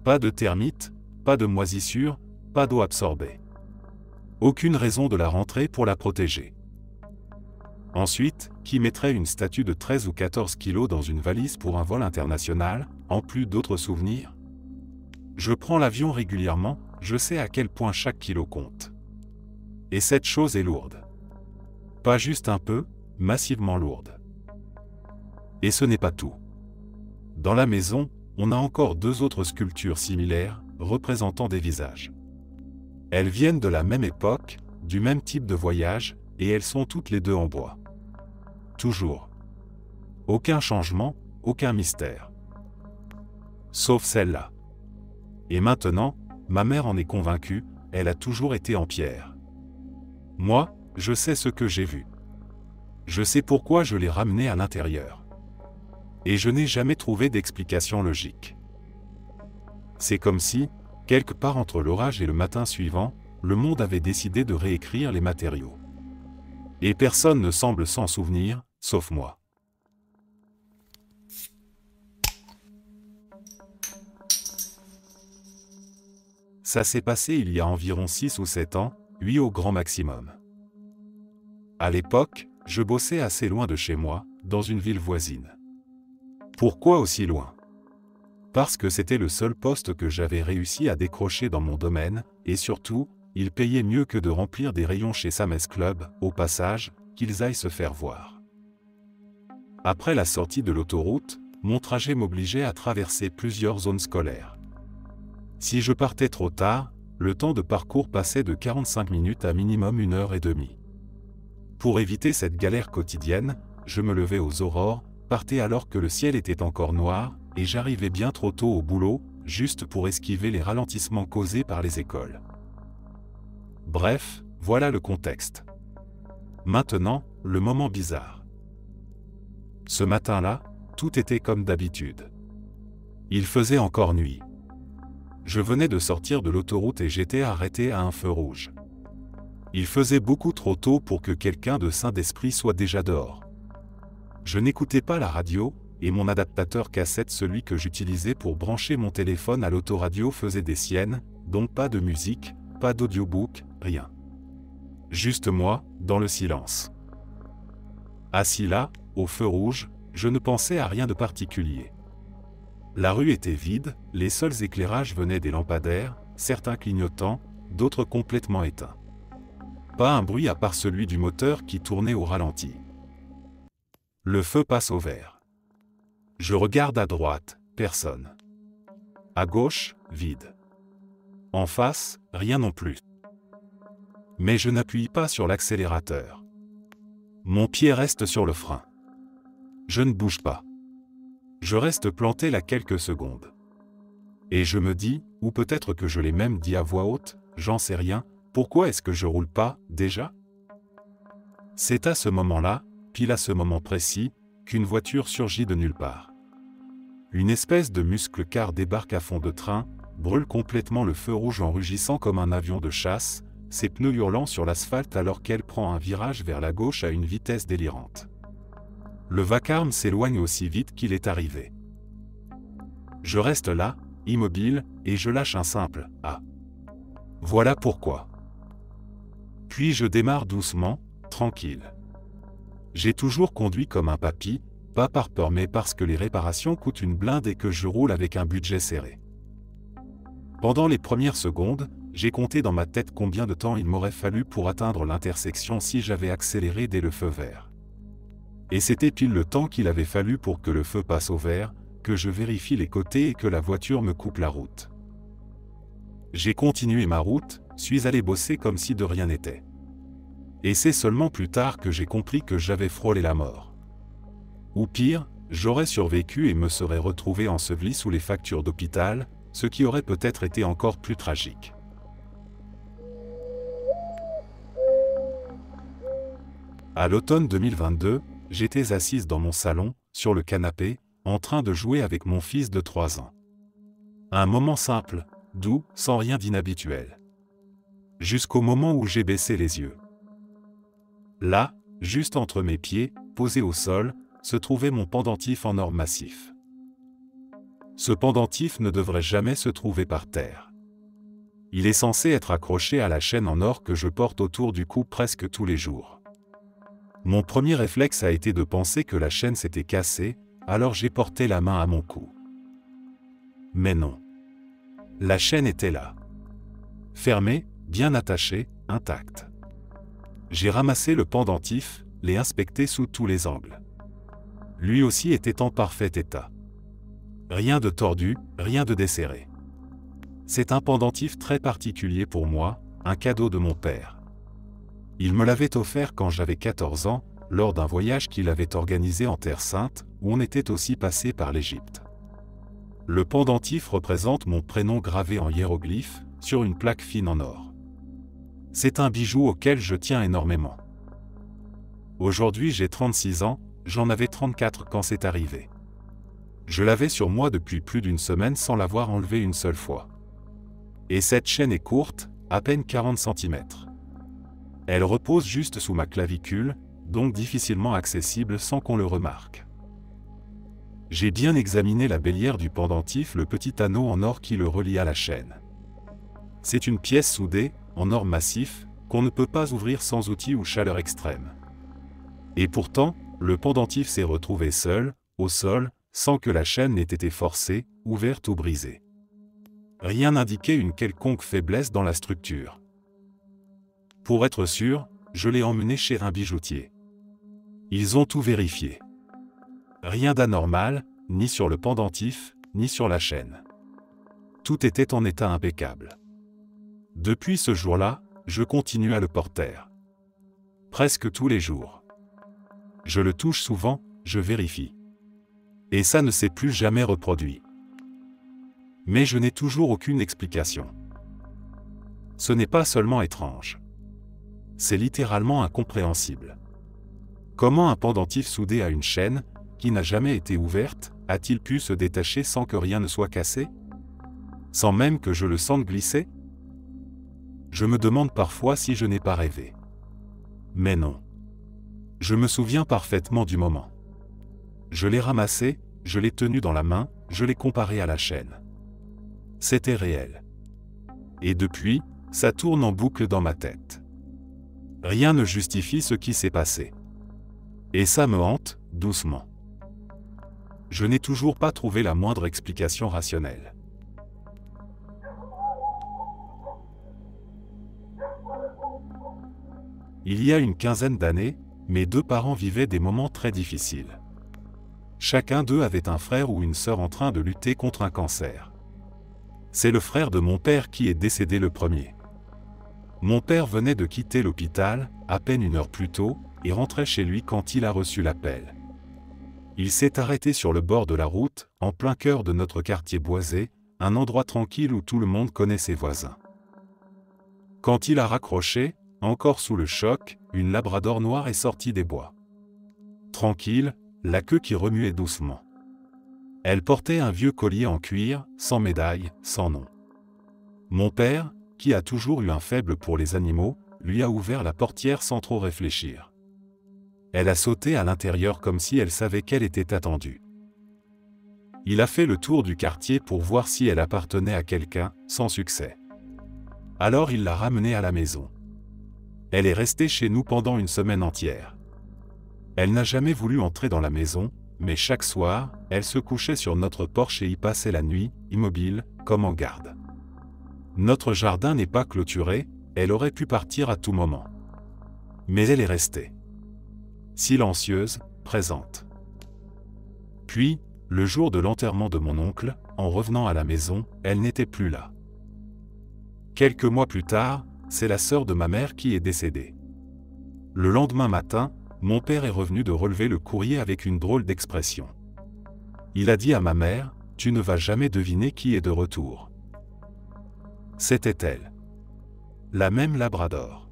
A: Pas de termites, pas de moisissures, pas d'eau absorbée. Aucune raison de la rentrer pour la protéger. Ensuite, qui mettrait une statue de 13 ou 14 kilos dans une valise pour un vol international, en plus d'autres souvenirs? Je prends l'avion régulièrement, je sais à quel point chaque kilo compte. Et cette chose est lourde. Pas juste un peu, massivement lourde. Et ce n'est pas tout. Dans la maison, on a encore 2 autres sculptures similaires, représentant des visages. Elles viennent de la même époque, du même type de voyage, et elles sont toutes les 2 en bois. Toujours. Aucun changement, aucun mystère. Sauf celle-là. Et maintenant, ma mère en est convaincue, elle a toujours été en pierre. Moi, je sais ce que j'ai vu. Je sais pourquoi je l'ai ramenée à l'intérieur. Et je n'ai jamais trouvé d'explication logique. C'est comme si, quelque part entre l'orage et le matin suivant, le monde avait décidé de réécrire les matériaux. Et personne ne semble s'en souvenir, sauf moi. Ça s'est passé il y a environ 6 ou 7 ans, 8 au grand maximum. À l'époque, je bossais assez loin de chez moi, dans une ville voisine. Pourquoi aussi loin? Parce que c'était le seul poste que j'avais réussi à décrocher dans mon domaine, et surtout, il payait mieux que de remplir des rayons chez Sam's Club, au passage, qu'ils aillent se faire voir. Après la sortie de l'autoroute, mon trajet m'obligeait à traverser plusieurs zones scolaires. Si je partais trop tard, le temps de parcours passait de 45 minutes à minimum 1h30. Pour éviter cette galère quotidienne, je me levais aux aurores, partais alors que le ciel était encore noir, et j'arrivais bien trop tôt au boulot, juste pour esquiver les ralentissements causés par les écoles. Bref, voilà le contexte. Maintenant, le moment bizarre. Ce matin-là, tout était comme d'habitude. Il faisait encore nuit. Je venais de sortir de l'autoroute et j'étais arrêté à un feu rouge. Il faisait beaucoup trop tôt pour que quelqu'un de sain d'esprit soit déjà dehors. Je n'écoutais pas la radio, et mon adaptateur cassette, celui que j'utilisais pour brancher mon téléphone à l'autoradio, faisait des siennes, donc pas de musique, pas d'audiobook, rien. Juste moi, dans le silence. Assis là, au feu rouge, je ne pensais à rien de particulier. La rue était vide, les seuls éclairages venaient des lampadaires, certains clignotants, d'autres complètement éteints. Pas un bruit à part celui du moteur qui tournait au ralenti. Le feu passe au vert. Je regarde à droite, personne. À gauche, vide. En face, rien non plus. Mais je n'appuie pas sur l'accélérateur. Mon pied reste sur le frein. Je ne bouge pas. Je reste planté là quelques secondes. Et je me dis, ou peut-être que je l'ai même dit à voix haute, j'en sais rien, pourquoi est-ce que je roule pas, déjà? C'est à ce moment-là, pile à ce moment précis, qu'une voiture surgit de nulle part. Une espèce de muscle-car débarque à fond de train, brûle complètement le feu rouge en rugissant comme un avion de chasse, ses pneus hurlant sur l'asphalte alors qu'elle prend un virage vers la gauche à une vitesse délirante. Le vacarme s'éloigne aussi vite qu'il est arrivé. Je reste là, immobile, et je lâche un simple « Ah ». Voilà pourquoi. Puis je démarre doucement, tranquille. J'ai toujours conduit comme un papy, pas par peur mais parce que les réparations coûtent une blinde et que je roule avec un budget serré. Pendant les premières secondes, j'ai compté dans ma tête combien de temps il m'aurait fallu pour atteindre l'intersection si j'avais accéléré dès le feu vert. Et c'était pile le temps qu'il avait fallu pour que le feu passe au vert, que je vérifie les côtés et que la voiture me coupe la route. J'ai continué ma route, suis allé bosser comme si de rien n'était. Et c'est seulement plus tard que j'ai compris que j'avais frôlé la mort. Ou pire, j'aurais survécu et me serais retrouvé enseveli sous les factures d'hôpital, ce qui aurait peut-être été encore plus tragique. À l'automne 2022, j'étais assise dans mon salon, sur le canapé, en train de jouer avec mon fils de 3 ans. Un moment simple, doux, sans rien d'inhabituel. Jusqu'au moment où j'ai baissé les yeux. Là, juste entre mes pieds, posé au sol, se trouvait mon pendentif en or massif. Ce pendentif ne devrait jamais se trouver par terre. Il est censé être accroché à la chaîne en or que je porte autour du cou presque tous les jours. Mon premier réflexe a été de penser que la chaîne s'était cassée, alors j'ai porté la main à mon cou. Mais non. La chaîne était là. Fermée, bien attachée, intacte. J'ai ramassé le pendentif, l'ai inspecté sous tous les angles. Lui aussi était en parfait état. Rien de tordu, rien de desserré. C'est un pendentif très particulier pour moi, un cadeau de mon père. Il me l'avait offert quand j'avais 14 ans, lors d'un voyage qu'il avait organisé en Terre Sainte, où on était aussi passé par l'Égypte. Le pendentif représente mon prénom gravé en hiéroglyphes, sur une plaque fine en or. C'est un bijou auquel je tiens énormément. Aujourd'hui j'ai 36 ans, j'en avais 34 quand c'est arrivé. Je l'avais sur moi depuis plus d'une semaine sans l'avoir enlevé une seule fois. Et cette chaîne est courte, à peine 40 cm. Elle repose juste sous ma clavicule, donc difficilement accessible sans qu'on le remarque. J'ai bien examiné la bélière du pendentif, le petit anneau en or qui le relie à la chaîne. C'est une pièce soudée, en or massif, qu'on ne peut pas ouvrir sans outil ou chaleur extrême. Et pourtant, le pendentif s'est retrouvé seul, au sol, sans que la chaîne n'ait été forcée, ouverte ou brisée. Rien n'indiquait une quelconque faiblesse dans la structure. Pour être sûr, je l'ai emmené chez un bijoutier. Ils ont tout vérifié. Rien d'anormal, ni sur le pendentif, ni sur la chaîne. Tout était en état impeccable. Depuis ce jour-là, je continue à le porter. Presque tous les jours. Je le touche souvent, je vérifie. Et ça ne s'est plus jamais reproduit. Mais je n'ai toujours aucune explication. Ce n'est pas seulement étrange. C'est littéralement incompréhensible. Comment un pendentif soudé à une chaîne, qui n'a jamais été ouverte, a-t-il pu se détacher sans que rien ne soit cassé? Sans même que je le sente glisser? Je me demande parfois si je n'ai pas rêvé. Mais non. Je me souviens parfaitement du moment. Je l'ai ramassé, je l'ai tenu dans la main, je l'ai comparé à la chaîne. C'était réel. Et depuis, ça tourne en boucle dans ma tête. Rien ne justifie ce qui s'est passé. Et ça me hante, doucement. Je n'ai toujours pas trouvé la moindre explication rationnelle. Il y a une quinzaine d'années, mes 2 parents vivaient des moments très difficiles. Chacun d'eux avait un frère ou une sœur en train de lutter contre un cancer. C'est le frère de mon père qui est décédé le premier. Mon père venait de quitter l'hôpital, à peine 1 heure plus tôt, et rentrait chez lui quand il a reçu l'appel. Il s'est arrêté sur le bord de la route, en plein cœur de notre quartier boisé, un endroit tranquille où tout le monde connaît ses voisins. Quand il a raccroché, encore sous le choc, une labrador noire est sortie des bois. Tranquille, la queue qui remuait doucement. Elle portait un vieux collier en cuir, sans médaille, sans nom. Mon père, qui a toujours eu un faible pour les animaux, lui a ouvert la portière sans trop réfléchir. Elle a sauté à l'intérieur comme si elle savait qu'elle était attendue. Il a fait le tour du quartier pour voir si elle appartenait à quelqu'un, sans succès. Alors il l'a ramenée à la maison. Elle est restée chez nous pendant 1 semaine entière. Elle n'a jamais voulu entrer dans la maison, mais chaque soir, elle se couchait sur notre porche et y passait la nuit, immobile, comme en garde. Notre jardin n'est pas clôturé, elle aurait pu partir à tout moment. Mais elle est restée. Silencieuse, présente. Puis, le jour de l'enterrement de mon oncle, en revenant à la maison, elle n'était plus là. Quelques mois plus tard, c'est la sœur de ma mère qui est décédée. Le lendemain matin, mon père est revenu de relever le courrier avec une drôle d'expression. Il a dit à ma mère, « Tu ne vas jamais deviner qui est de retour. » C'était elle. La même labrador.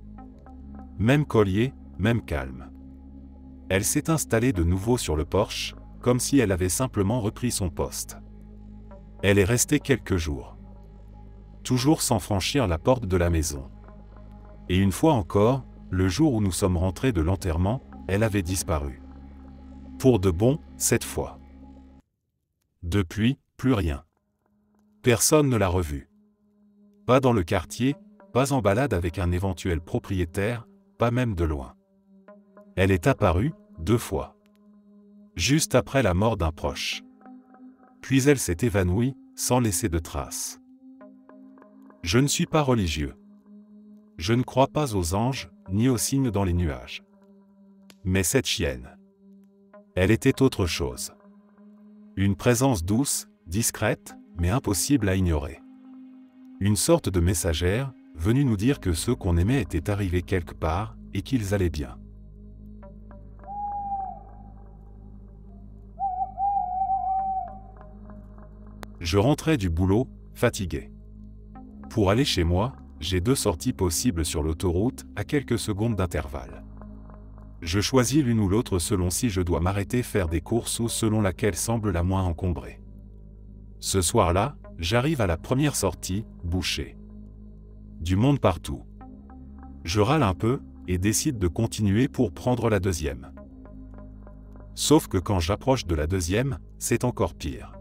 A: Même collier, même calme. Elle s'est installée de nouveau sur le porche, comme si elle avait simplement repris son poste. Elle est restée quelques jours. Toujours sans franchir la porte de la maison. Et une fois encore, le jour où nous sommes rentrés de l'enterrement, elle avait disparu. Pour de bon, cette fois. Depuis, plus rien. Personne ne l'a revue. Pas dans le quartier, pas en balade avec un éventuel propriétaire, pas même de loin. Elle est apparue, 2 fois. Juste après la mort d'un proche. Puis elle s'est évanouie, sans laisser de traces. Je ne suis pas religieux. Je ne crois pas aux anges, ni aux signes dans les nuages. Mais cette chienne, elle était autre chose. Une présence douce, discrète, mais impossible à ignorer. Une sorte de messagère, venue nous dire que ceux qu'on aimait étaient arrivés quelque part, et qu'ils allaient bien. Je rentrais du boulot, fatigué. Pour aller chez moi, j'ai 2 sorties possibles sur l'autoroute, à quelques secondes d'intervalle. Je choisis l'une ou l'autre selon si je dois m'arrêter faire des courses ou selon laquelle semble la moins encombrée. Ce soir-là, j'arrive à la première sortie, bouchée. Du monde partout. Je râle un peu, et décide de continuer pour prendre la deuxième. Sauf que quand j'approche de la deuxième, c'est encore pire.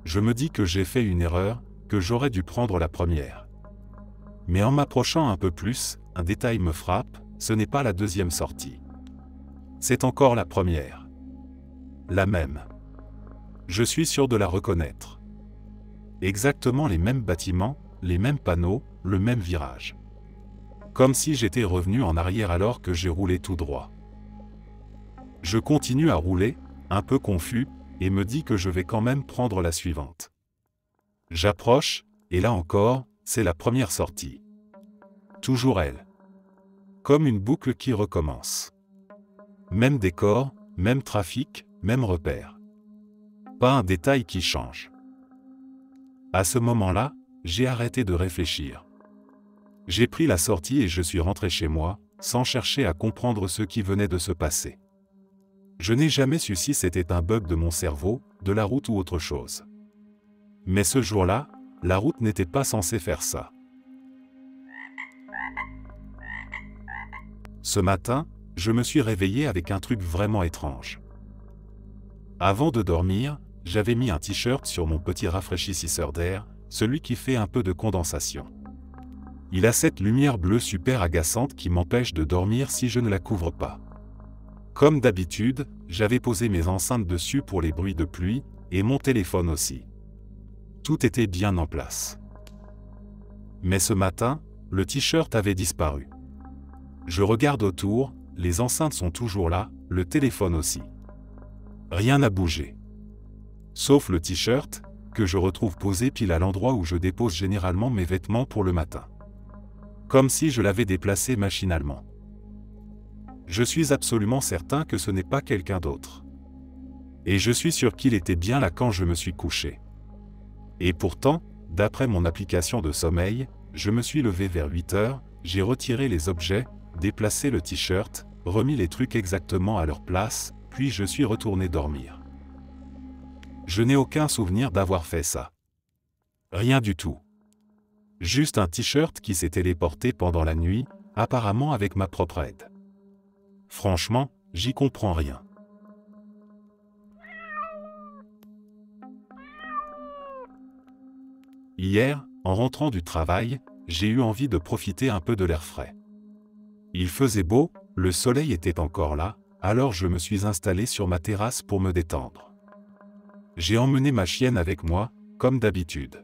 A: Je me dis que j'ai fait une erreur, que j'aurais dû prendre la première. Mais en m'approchant un peu plus, un détail me frappe, ce n'est pas la deuxième sortie. C'est encore la première. La même. Je suis sûr de la reconnaître. Exactement les mêmes bâtiments, les mêmes panneaux, le même virage. Comme si j'étais revenu en arrière alors que j'ai roulé tout droit. Je continue à rouler, un peu confus, et me dis que je vais quand même prendre la suivante. J'approche, et là encore, c'est la première sortie. Toujours elle. Comme une boucle qui recommence. Même décor, même trafic, même repère. Pas un détail qui change. À ce moment-là, j'ai arrêté de réfléchir. J'ai pris la sortie et je suis rentré chez moi, sans chercher à comprendre ce qui venait de se passer. Je n'ai jamais su si c'était un bug de mon cerveau, de la route ou autre chose. Mais ce jour-là, la route n'était pas censée faire ça. Ce matin, je me suis réveillé avec un truc vraiment étrange. Avant de dormir, j'avais mis un t-shirt sur mon petit rafraîchisseur d'air, celui qui fait un peu de condensation. Il a cette lumière bleue super agaçante qui m'empêche de dormir si je ne la couvre pas. Comme d'habitude, j'avais posé mes enceintes dessus pour les bruits de pluie, et mon téléphone aussi. Tout était bien en place. Mais ce matin, le t-shirt avait disparu. Je regarde autour, les enceintes sont toujours là, le téléphone aussi. Rien n'a bougé. Sauf le t-shirt, que je retrouve posé pile à l'endroit où je dépose généralement mes vêtements pour le matin. Comme si je l'avais déplacé machinalement. Je suis absolument certain que ce n'est pas quelqu'un d'autre. Et je suis sûr qu'il était bien là quand je me suis couché. Et pourtant, d'après mon application de sommeil, je me suis levé vers 8 heures, j'ai retiré les objets, déplacé le t-shirt, remis les trucs exactement à leur place, puis je suis retourné dormir. Je n'ai aucun souvenir d'avoir fait ça. Rien du tout. Juste un t-shirt qui s'est téléporté pendant la nuit, apparemment avec ma propre aide. Franchement, j'y comprends rien. Hier, en rentrant du travail, j'ai eu envie de profiter un peu de l'air frais. Il faisait beau, le soleil était encore là, alors je me suis installé sur ma terrasse pour me détendre. J'ai emmené ma chienne avec moi, comme d'habitude.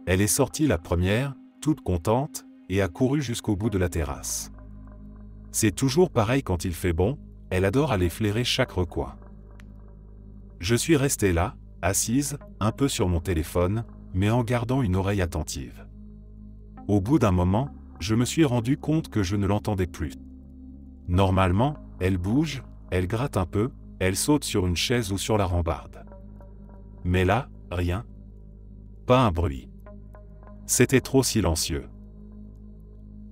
A: Elle est sortie la première, toute contente, et a couru jusqu'au bout de la terrasse. C'est toujours pareil quand il fait bon, elle adore aller flairer chaque recoin. Je suis resté là, assise, un peu sur mon téléphone, mais en gardant une oreille attentive. Au bout d'un moment, je me suis rendu compte que je ne l'entendais plus. Normalement, elle bouge, elle gratte un peu, elle saute sur une chaise ou sur la rambarde. Mais là, rien. Pas un bruit. C'était trop silencieux.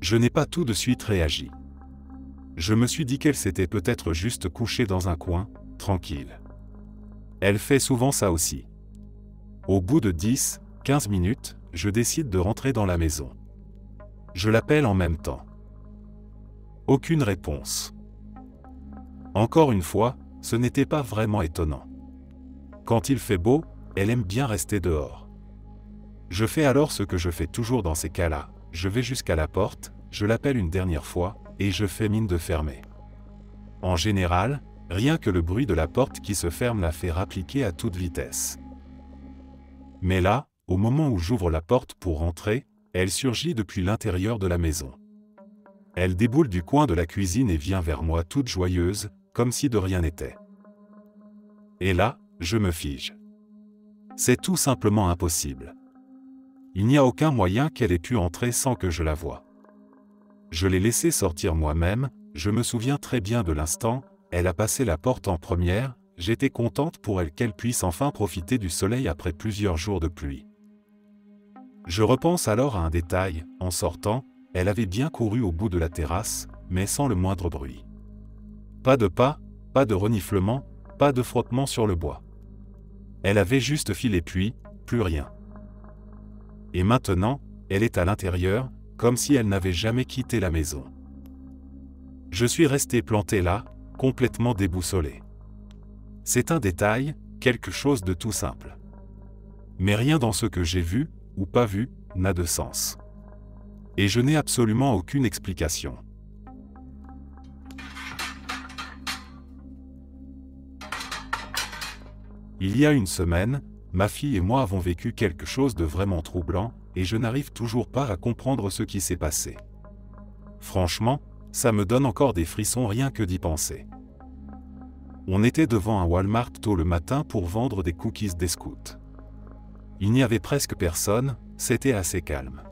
A: Je n'ai pas tout de suite réagi. Je me suis dit qu'elle s'était peut-être juste couchée dans un coin, tranquille. Elle fait souvent ça aussi. Au bout de 10-15 minutes, je décide de rentrer dans la maison. Je l'appelle en même temps. Aucune réponse. Encore une fois, ce n'était pas vraiment étonnant. Quand il fait beau, elle aime bien rester dehors. Je fais alors ce que je fais toujours dans ces cas-là, je vais jusqu'à la porte, je l'appelle une dernière fois, et je fais mine de fermer. En général, rien que le bruit de la porte qui se ferme la fait rappliquer à toute vitesse. Mais là, au moment où j'ouvre la porte pour rentrer, elle surgit depuis l'intérieur de la maison. Elle déboule du coin de la cuisine et vient vers moi toute joyeuse, comme si de rien n'était. Et là, je me fige. C'est tout simplement impossible. Il n'y a aucun moyen qu'elle ait pu entrer sans que je la voie. Je l'ai laissée sortir moi-même, je me souviens très bien de l'instant, elle a passé la porte en première, j'étais contente pour elle qu'elle puisse enfin profiter du soleil après plusieurs jours de pluie. Je repense alors à un détail, en sortant, elle avait bien couru au bout de la terrasse, mais sans le moindre bruit. Pas de pas, pas de reniflement, pas de frottement sur le bois. Elle avait juste filé puis, plus rien. Et maintenant, elle est à l'intérieur, comme si elle n'avait jamais quitté la maison. Je suis resté planté là, complètement déboussolé. C'est un détail, quelque chose de tout simple. Mais rien dans ce que j'ai vu, ou pas vu, n'a de sens. Et je n'ai absolument aucune explication. Il y a une semaine, ma fille et moi avons vécu quelque chose de vraiment troublant, et je n'arrive toujours pas à comprendre ce qui s'est passé. Franchement, ça me donne encore des frissons rien que d'y penser. On était devant un Walmart tôt le matin pour vendre des cookies des scouts. Il n'y avait presque personne, c'était assez calme.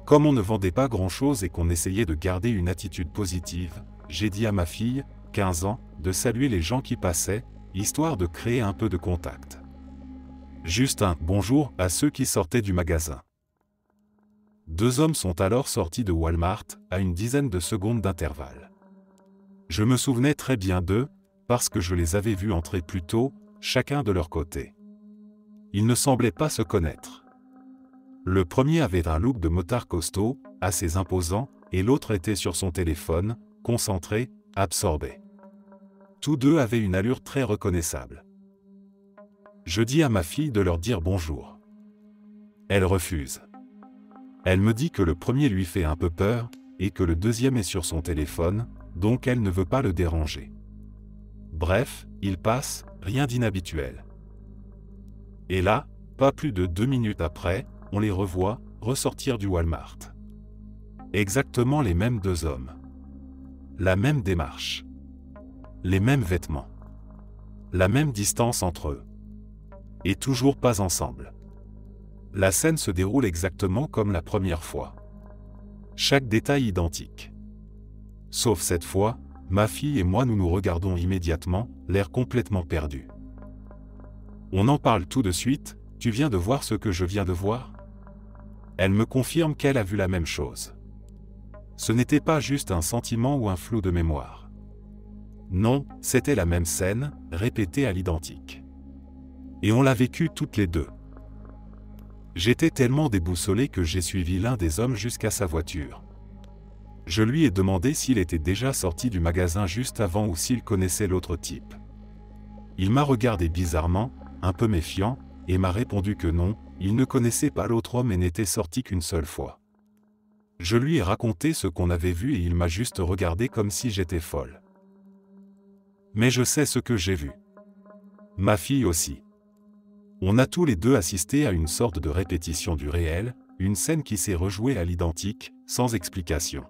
A: Comme on ne vendait pas grand-chose et qu'on essayait de garder une attitude positive, j'ai dit à ma fille, 15 ans, de saluer les gens qui passaient, histoire de créer un peu de contact. Juste un « bonjour » à ceux qui sortaient du magasin. 2 hommes sont alors sortis de Walmart, à une dizaine de secondes d'intervalle. Je me souvenais très bien d'eux, parce que je les avais vus entrer plus tôt, chacun de leur côté. Ils ne semblaient pas se connaître. Le premier avait un look de motard costaud, assez imposant, et l'autre était sur son téléphone, concentré, absorbé. Tous deux avaient une allure très reconnaissable. Je dis à ma fille de leur dire bonjour. Elle refuse. Elle me dit que le premier lui fait un peu peur, et que le deuxième est sur son téléphone, donc elle ne veut pas le déranger. Bref, il passe, rien d'inhabituel. Et là, pas plus de 2 minutes après, on les revoit, ressortir du Walmart. Exactement les mêmes 2 hommes. La même démarche. Les mêmes vêtements. La même distance entre eux. Et toujours pas ensemble. La scène se déroule exactement comme la première fois. Chaque détail identique. Sauf cette fois, ma fille et moi nous nous regardons immédiatement, l'air complètement perdu. On en parle tout de suite, tu viens de voir ce que je viens de voir ? Elle me confirme qu'elle a vu la même chose. Ce n'était pas juste un sentiment ou un flou de mémoire. Non, c'était la même scène, répétée à l'identique. Et on l'a vécu toutes les deux. J'étais tellement déboussolé que j'ai suivi l'un des hommes jusqu'à sa voiture. Je lui ai demandé s'il était déjà sorti du magasin juste avant ou s'il connaissait l'autre type. Il m'a regardé bizarrement, un peu méfiant, et m'a répondu que non, il ne connaissait pas l'autre homme et n'était sorti qu'une seule fois. Je lui ai raconté ce qu'on avait vu et il m'a juste regardé comme si j'étais folle. Mais je sais ce que j'ai vu. Ma fille aussi. On a tous les deux assisté à une sorte de répétition du réel, une scène qui s'est rejouée à l'identique, sans explication.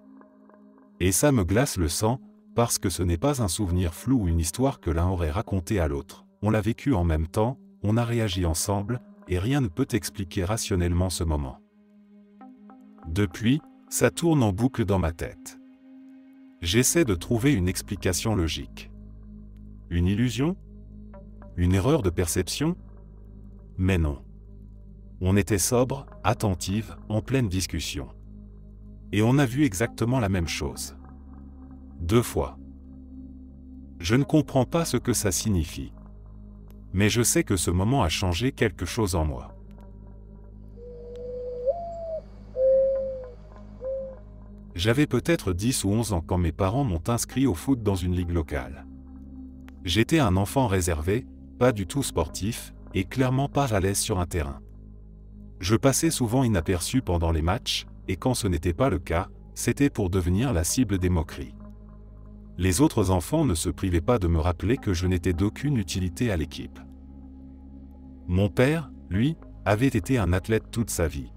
A: Et ça me glace le sang, parce que ce n'est pas un souvenir flou ou une histoire que l'un aurait racontée à l'autre. On l'a vécu en même temps, on a réagi ensemble, et rien ne peut expliquer rationnellement ce moment. Depuis, ça tourne en boucle dans ma tête. J'essaie de trouver une explication logique. Une illusion? Une erreur de perception? Mais non. On était sobre, attentive, en pleine discussion. Et on a vu exactement la même chose. 2 fois. Je ne comprends pas ce que ça signifie. Mais je sais que ce moment a changé quelque chose en moi. J'avais peut-être 10 ou 11 ans quand mes parents m'ont inscrit au foot dans une ligue locale. J'étais un enfant réservé, pas du tout sportif, et clairement pas à l'aise sur un terrain. Je passais souvent inaperçu pendant les matchs, et quand ce n'était pas le cas, c'était pour devenir la cible des moqueries. Les autres enfants ne se privaient pas de me rappeler que je n'étais d'aucune utilité à l'équipe. Mon père, lui, avait été un athlète toute sa vie.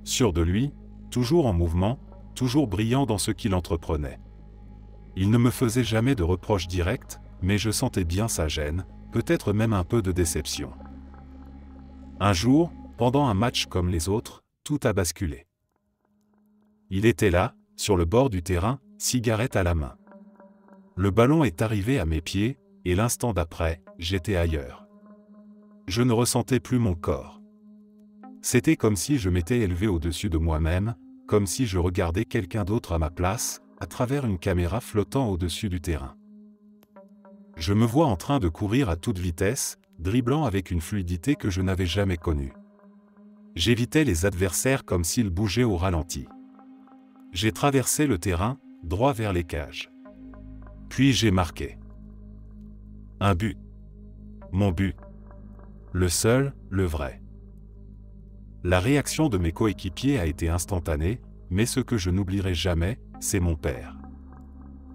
A: Sûr de lui, toujours en mouvement, toujours brillant dans ce qu'il entreprenait. Il ne me faisait jamais de reproches directs, mais je sentais bien sa gêne, peut-être même un peu de déception. Un jour, pendant un match comme les autres, tout a basculé. Il était là, sur le bord du terrain, cigarette à la main. Le ballon est arrivé à mes pieds, et l'instant d'après, j'étais ailleurs. Je ne ressentais plus mon corps. C'était comme si je m'étais élevé au-dessus de moi-même, comme si je regardais quelqu'un d'autre à ma place, à travers une caméra flottant au-dessus du terrain. Je me vois en train de courir à toute vitesse, dribblant avec une fluidité que je n'avais jamais connue. J'évitais les adversaires comme s'ils bougeaient au ralenti. J'ai traversé le terrain, droit vers les cages. Puis j'ai marqué. Un but. Mon but. Le seul, le vrai. La réaction de mes coéquipiers a été instantanée, mais ce que je n'oublierai jamais, c'est mon père.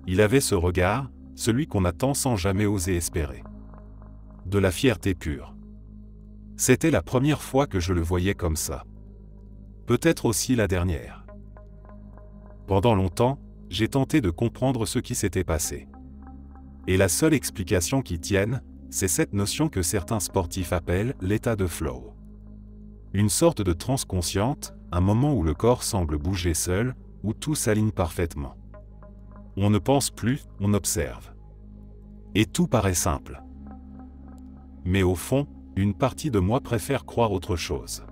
A: Il avait ce regard, celui qu'on attend sans jamais oser espérer. De la fierté pure. C'était la première fois que je le voyais comme ça. Peut-être aussi la dernière. Pendant longtemps, j'ai tenté de comprendre ce qui s'était passé. Et la seule explication qui tienne, c'est cette notion que certains sportifs appellent l'état de flow. Une sorte de transe consciente, un moment où le corps semble bouger seul, où tout s'aligne parfaitement. On ne pense plus, on observe. Et tout paraît simple. Mais au fond, une partie de moi préfère croire autre chose.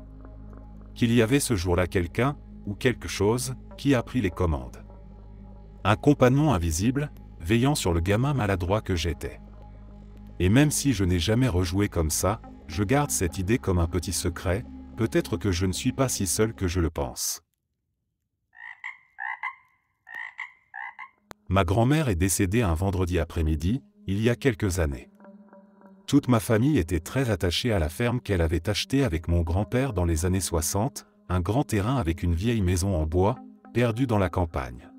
A: Qu'il y avait ce jour-là quelqu'un, ou quelque chose, qui a pris les commandes. Un compagnon invisible, veillant sur le gamin maladroit que j'étais. Et même si je n'ai jamais rejoué comme ça, je garde cette idée comme un petit secret, peut-être que je ne suis pas si seul que je le pense. Ma grand-mère est décédée un vendredi après-midi, il y a quelques années. Toute ma famille était très attachée à la ferme qu'elle avait achetée avec mon grand-père dans les années 60, un grand terrain avec une vieille maison en bois, perdue dans la campagne.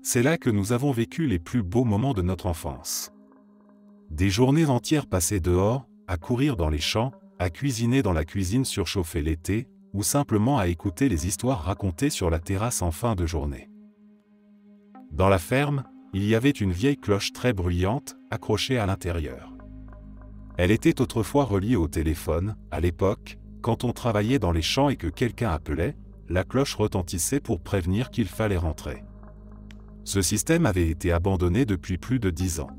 A: C'est là que nous avons vécu les plus beaux moments de notre enfance. Des journées entières passées dehors, à courir dans les champs, à cuisiner dans la cuisine surchauffée l'été, ou simplement à écouter les histoires racontées sur la terrasse en fin de journée. Dans la ferme, il y avait une vieille cloche très bruyante, accrochée à l'intérieur. Elle était autrefois reliée au téléphone. À l'époque, quand on travaillait dans les champs et que quelqu'un appelait, la cloche retentissait pour prévenir qu'il fallait rentrer. Ce système avait été abandonné depuis plus de 10 ans.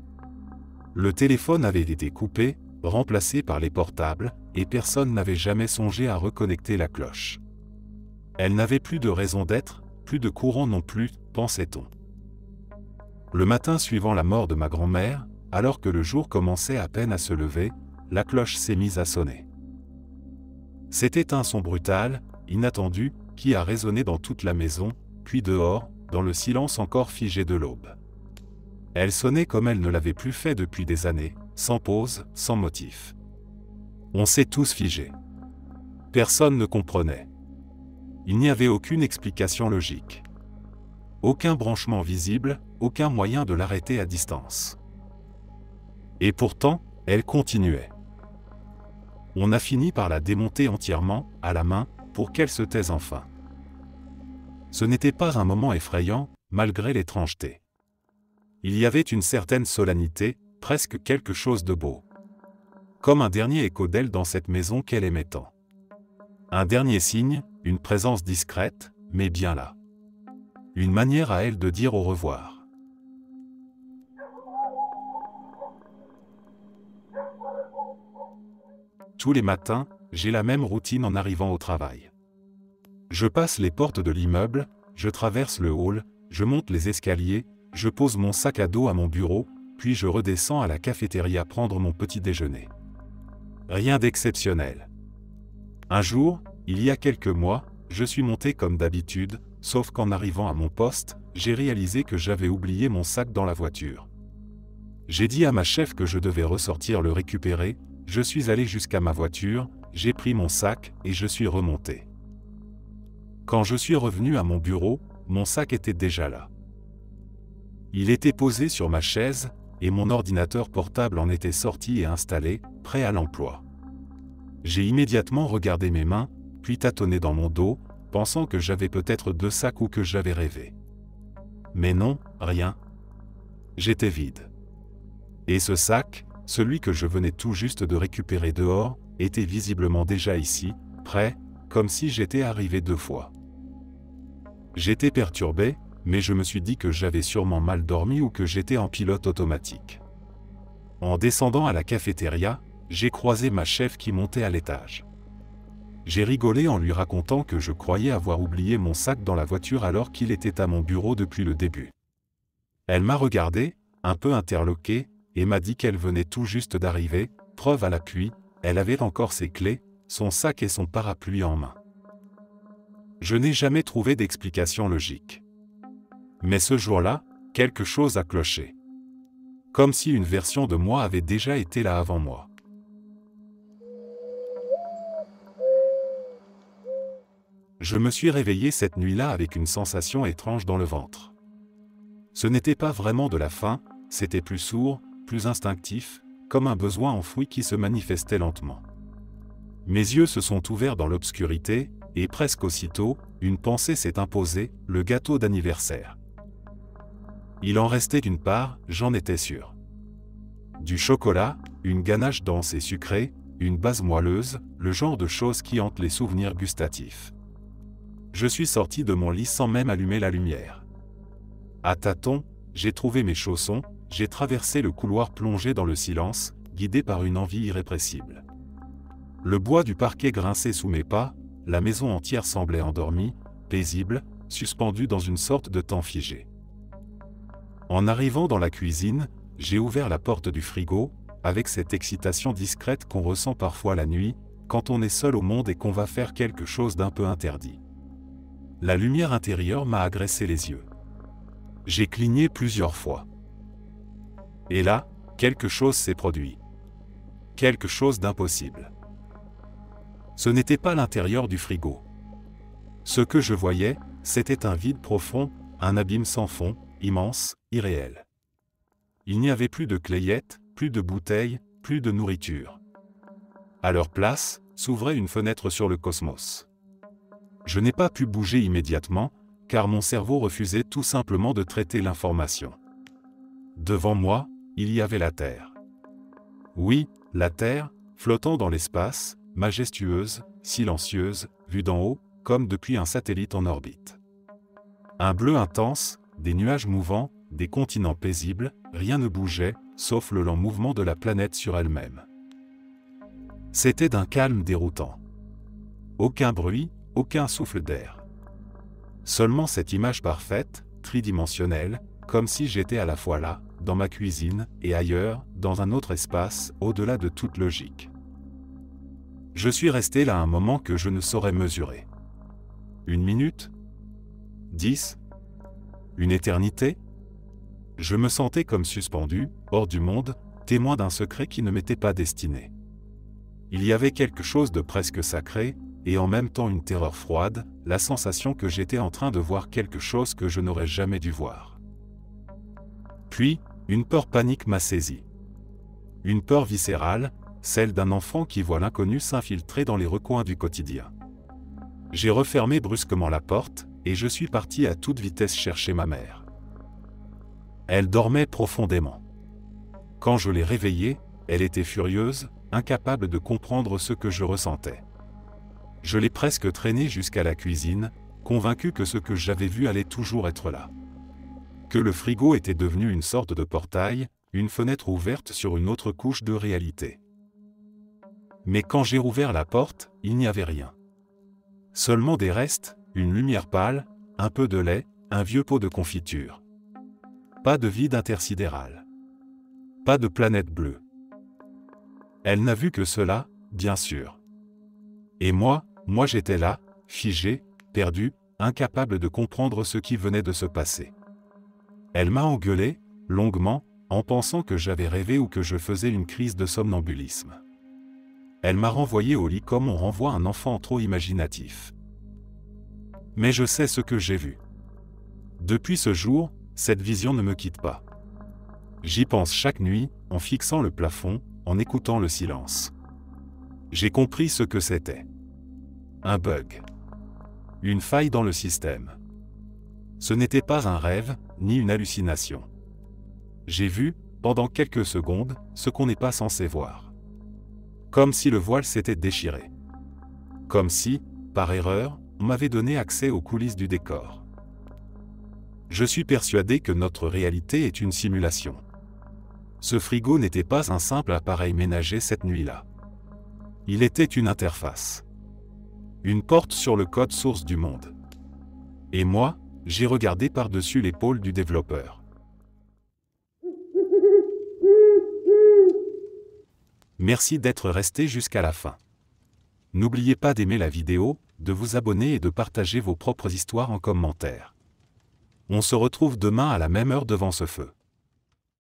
A: Le téléphone avait été coupé, remplacé par les portables, et personne n'avait jamais songé à reconnecter la cloche. Elle n'avait plus de raison d'être, plus de courant non plus, pensait-on. Le matin suivant la mort de ma grand-mère, alors que le jour commençait à peine à se lever, la cloche s'est mise à sonner. C'était un son brutal, inattendu, qui a résonné dans toute la maison, puis dehors, dans le silence encore figé de l'aube. Elle sonnait comme elle ne l'avait plus fait depuis des années, sans pause, sans motif. On s'est tous figés. Personne ne comprenait. Il n'y avait aucune explication logique. Aucun branchement visible, aucun moyen de l'arrêter à distance. Et pourtant, elle continuait. On a fini par la démonter entièrement, à la main, pour qu'elle se taise enfin. Ce n'était pas un moment effrayant, malgré l'étrangeté. Il y avait une certaine solennité, presque quelque chose de beau. Comme un dernier écho d'elle dans cette maison qu'elle aimait tant. Un dernier signe, une présence discrète, mais bien là. Une manière à elle de dire au revoir. Tous les matins, j'ai la même routine en arrivant au travail. Je passe les portes de l'immeuble, je traverse le hall, je monte les escaliers, je pose mon sac à dos à mon bureau, puis je redescends à la cafétéria prendre mon petit déjeuner. Rien d'exceptionnel. Un jour, il y a quelques mois, je suis monté comme d'habitude, sauf qu'en arrivant à mon poste, j'ai réalisé que j'avais oublié mon sac dans la voiture. J'ai dit à ma chef que je devais ressortir le récupérer, je suis allé jusqu'à ma voiture, j'ai pris mon sac et je suis remonté. Quand je suis revenu à mon bureau, mon sac était déjà là. Il était posé sur ma chaise, et mon ordinateur portable en était sorti et installé, prêt à l'emploi. J'ai immédiatement regardé mes mains, puis tâtonné dans mon dos, pensant que j'avais peut-être 2 sacs ou que j'avais rêvé. Mais non, rien. J'étais vide. Et ce sac, celui que je venais tout juste de récupérer dehors, était visiblement déjà ici, prêt, comme si j'étais arrivé 2 fois. J'étais perturbé, mais je me suis dit que j'avais sûrement mal dormi ou que j'étais en pilote automatique. En descendant à la cafétéria, j'ai croisé ma chef qui montait à l'étage. J'ai rigolé en lui racontant que je croyais avoir oublié mon sac dans la voiture alors qu'il était à mon bureau depuis le début. Elle m'a regardé, un peu interloqué, et m'a dit qu'elle venait tout juste d'arriver, preuve à l'appui, elle avait encore ses clés, son sac et son parapluie en main. Je n'ai jamais trouvé d'explication logique. Mais ce jour-là, quelque chose a cloché. Comme si une version de moi avait déjà été là avant moi. Je me suis réveillé cette nuit-là avec une sensation étrange dans le ventre. Ce n'était pas vraiment de la faim, c'était plus sourd, plus instinctif, comme un besoin enfoui qui se manifestait lentement. Mes yeux se sont ouverts dans l'obscurité, et presque aussitôt, une pensée s'est imposée, le gâteau d'anniversaire. Il en restait d'une part, j'en étais sûr. Du chocolat, une ganache dense et sucrée, une base moelleuse, le genre de choses qui hantent les souvenirs gustatifs. Je suis sorti de mon lit sans même allumer la lumière. À tâtons, j'ai trouvé mes chaussons, j'ai traversé le couloir plongé dans le silence, guidé par une envie irrépressible. Le bois du parquet grinçait sous mes pas, la maison entière semblait endormie, paisible, suspendue dans une sorte de temps figé. En arrivant dans la cuisine, j'ai ouvert la porte du frigo, avec cette excitation discrète qu'on ressent parfois la nuit, quand on est seul au monde et qu'on va faire quelque chose d'un peu interdit. La lumière intérieure m'a agressé les yeux. J'ai cligné plusieurs fois. Et là, quelque chose s'est produit. Quelque chose d'impossible. Ce n'était pas l'intérieur du frigo. Ce que je voyais, c'était un vide profond, un abîme sans fond, immense, irréel. Il n'y avait plus de clayettes, plus de bouteilles, plus de nourriture. À leur place, s'ouvrait une fenêtre sur le cosmos. Je n'ai pas pu bouger immédiatement, car mon cerveau refusait tout simplement de traiter l'information. Devant moi, il y avait la Terre. Oui, la Terre, flottant dans l'espace, majestueuse, silencieuse, vue d'en haut, comme depuis un satellite en orbite. Un bleu intense, des nuages mouvants, des continents paisibles, rien ne bougeait, sauf le lent mouvement de la planète sur elle-même. C'était d'un calme déroutant. Aucun bruit, aucun souffle d'air. Seulement cette image parfaite, tridimensionnelle, comme si j'étais à la fois là, dans ma cuisine, et ailleurs, dans un autre espace, au-delà de toute logique. Je suis resté là un moment que je ne saurais mesurer. 1 minute? 10? Une éternité? Je me sentais comme suspendu, hors du monde, témoin d'un secret qui ne m'était pas destiné. Il y avait quelque chose de presque sacré, et en même temps une terreur froide, la sensation que j'étais en train de voir quelque chose que je n'aurais jamais dû voir. Puis, une peur panique m'a saisi. Une peur viscérale, celle d'un enfant qui voit l'inconnu s'infiltrer dans les recoins du quotidien. J'ai refermé brusquement la porte, et je suis parti à toute vitesse chercher ma mère. Elle dormait profondément. Quand je l'ai réveillée, elle était furieuse, incapable de comprendre ce que je ressentais. Je l'ai presque traînée jusqu'à la cuisine, convaincu que ce que j'avais vu allait toujours être là. Que le frigo était devenu une sorte de portail, une fenêtre ouverte sur une autre couche de réalité. Mais quand j'ai rouvert la porte, il n'y avait rien. Seulement des restes, une lumière pâle, un peu de lait, un vieux pot de confiture. Pas de vide intersidéral. Pas de planète bleue. Elle n'a vu que cela, bien sûr. Et moi j'étais là, figé, perdu, incapable de comprendre ce qui venait de se passer. Elle m'a engueulé, longuement, en pensant que j'avais rêvé ou que je faisais une crise de somnambulisme. Elle m'a renvoyé au lit comme on renvoie un enfant trop imaginatif. Mais je sais ce que j'ai vu. Depuis ce jour, cette vision ne me quitte pas. J'y pense chaque nuit, en fixant le plafond, en écoutant le silence. J'ai compris ce que c'était. Un bug. Une faille dans le système. Ce n'était pas un rêve, ni une hallucination. J'ai vu, pendant quelques secondes, ce qu'on n'est pas censé voir. Comme si le voile s'était déchiré. Comme si, par erreur, on m'avait donné accès aux coulisses du décor. Je suis persuadé que notre réalité est une simulation. Ce frigo n'était pas un simple appareil ménager cette nuit-là. Il était une interface. Une porte sur le code source du monde. Et moi, j'ai regardé par-dessus l'épaule du développeur. Merci d'être resté jusqu'à la fin. N'oubliez pas d'aimer la vidéo, de vous abonner et de partager vos propres histoires en commentaire. On se retrouve demain à la même heure devant ce feu.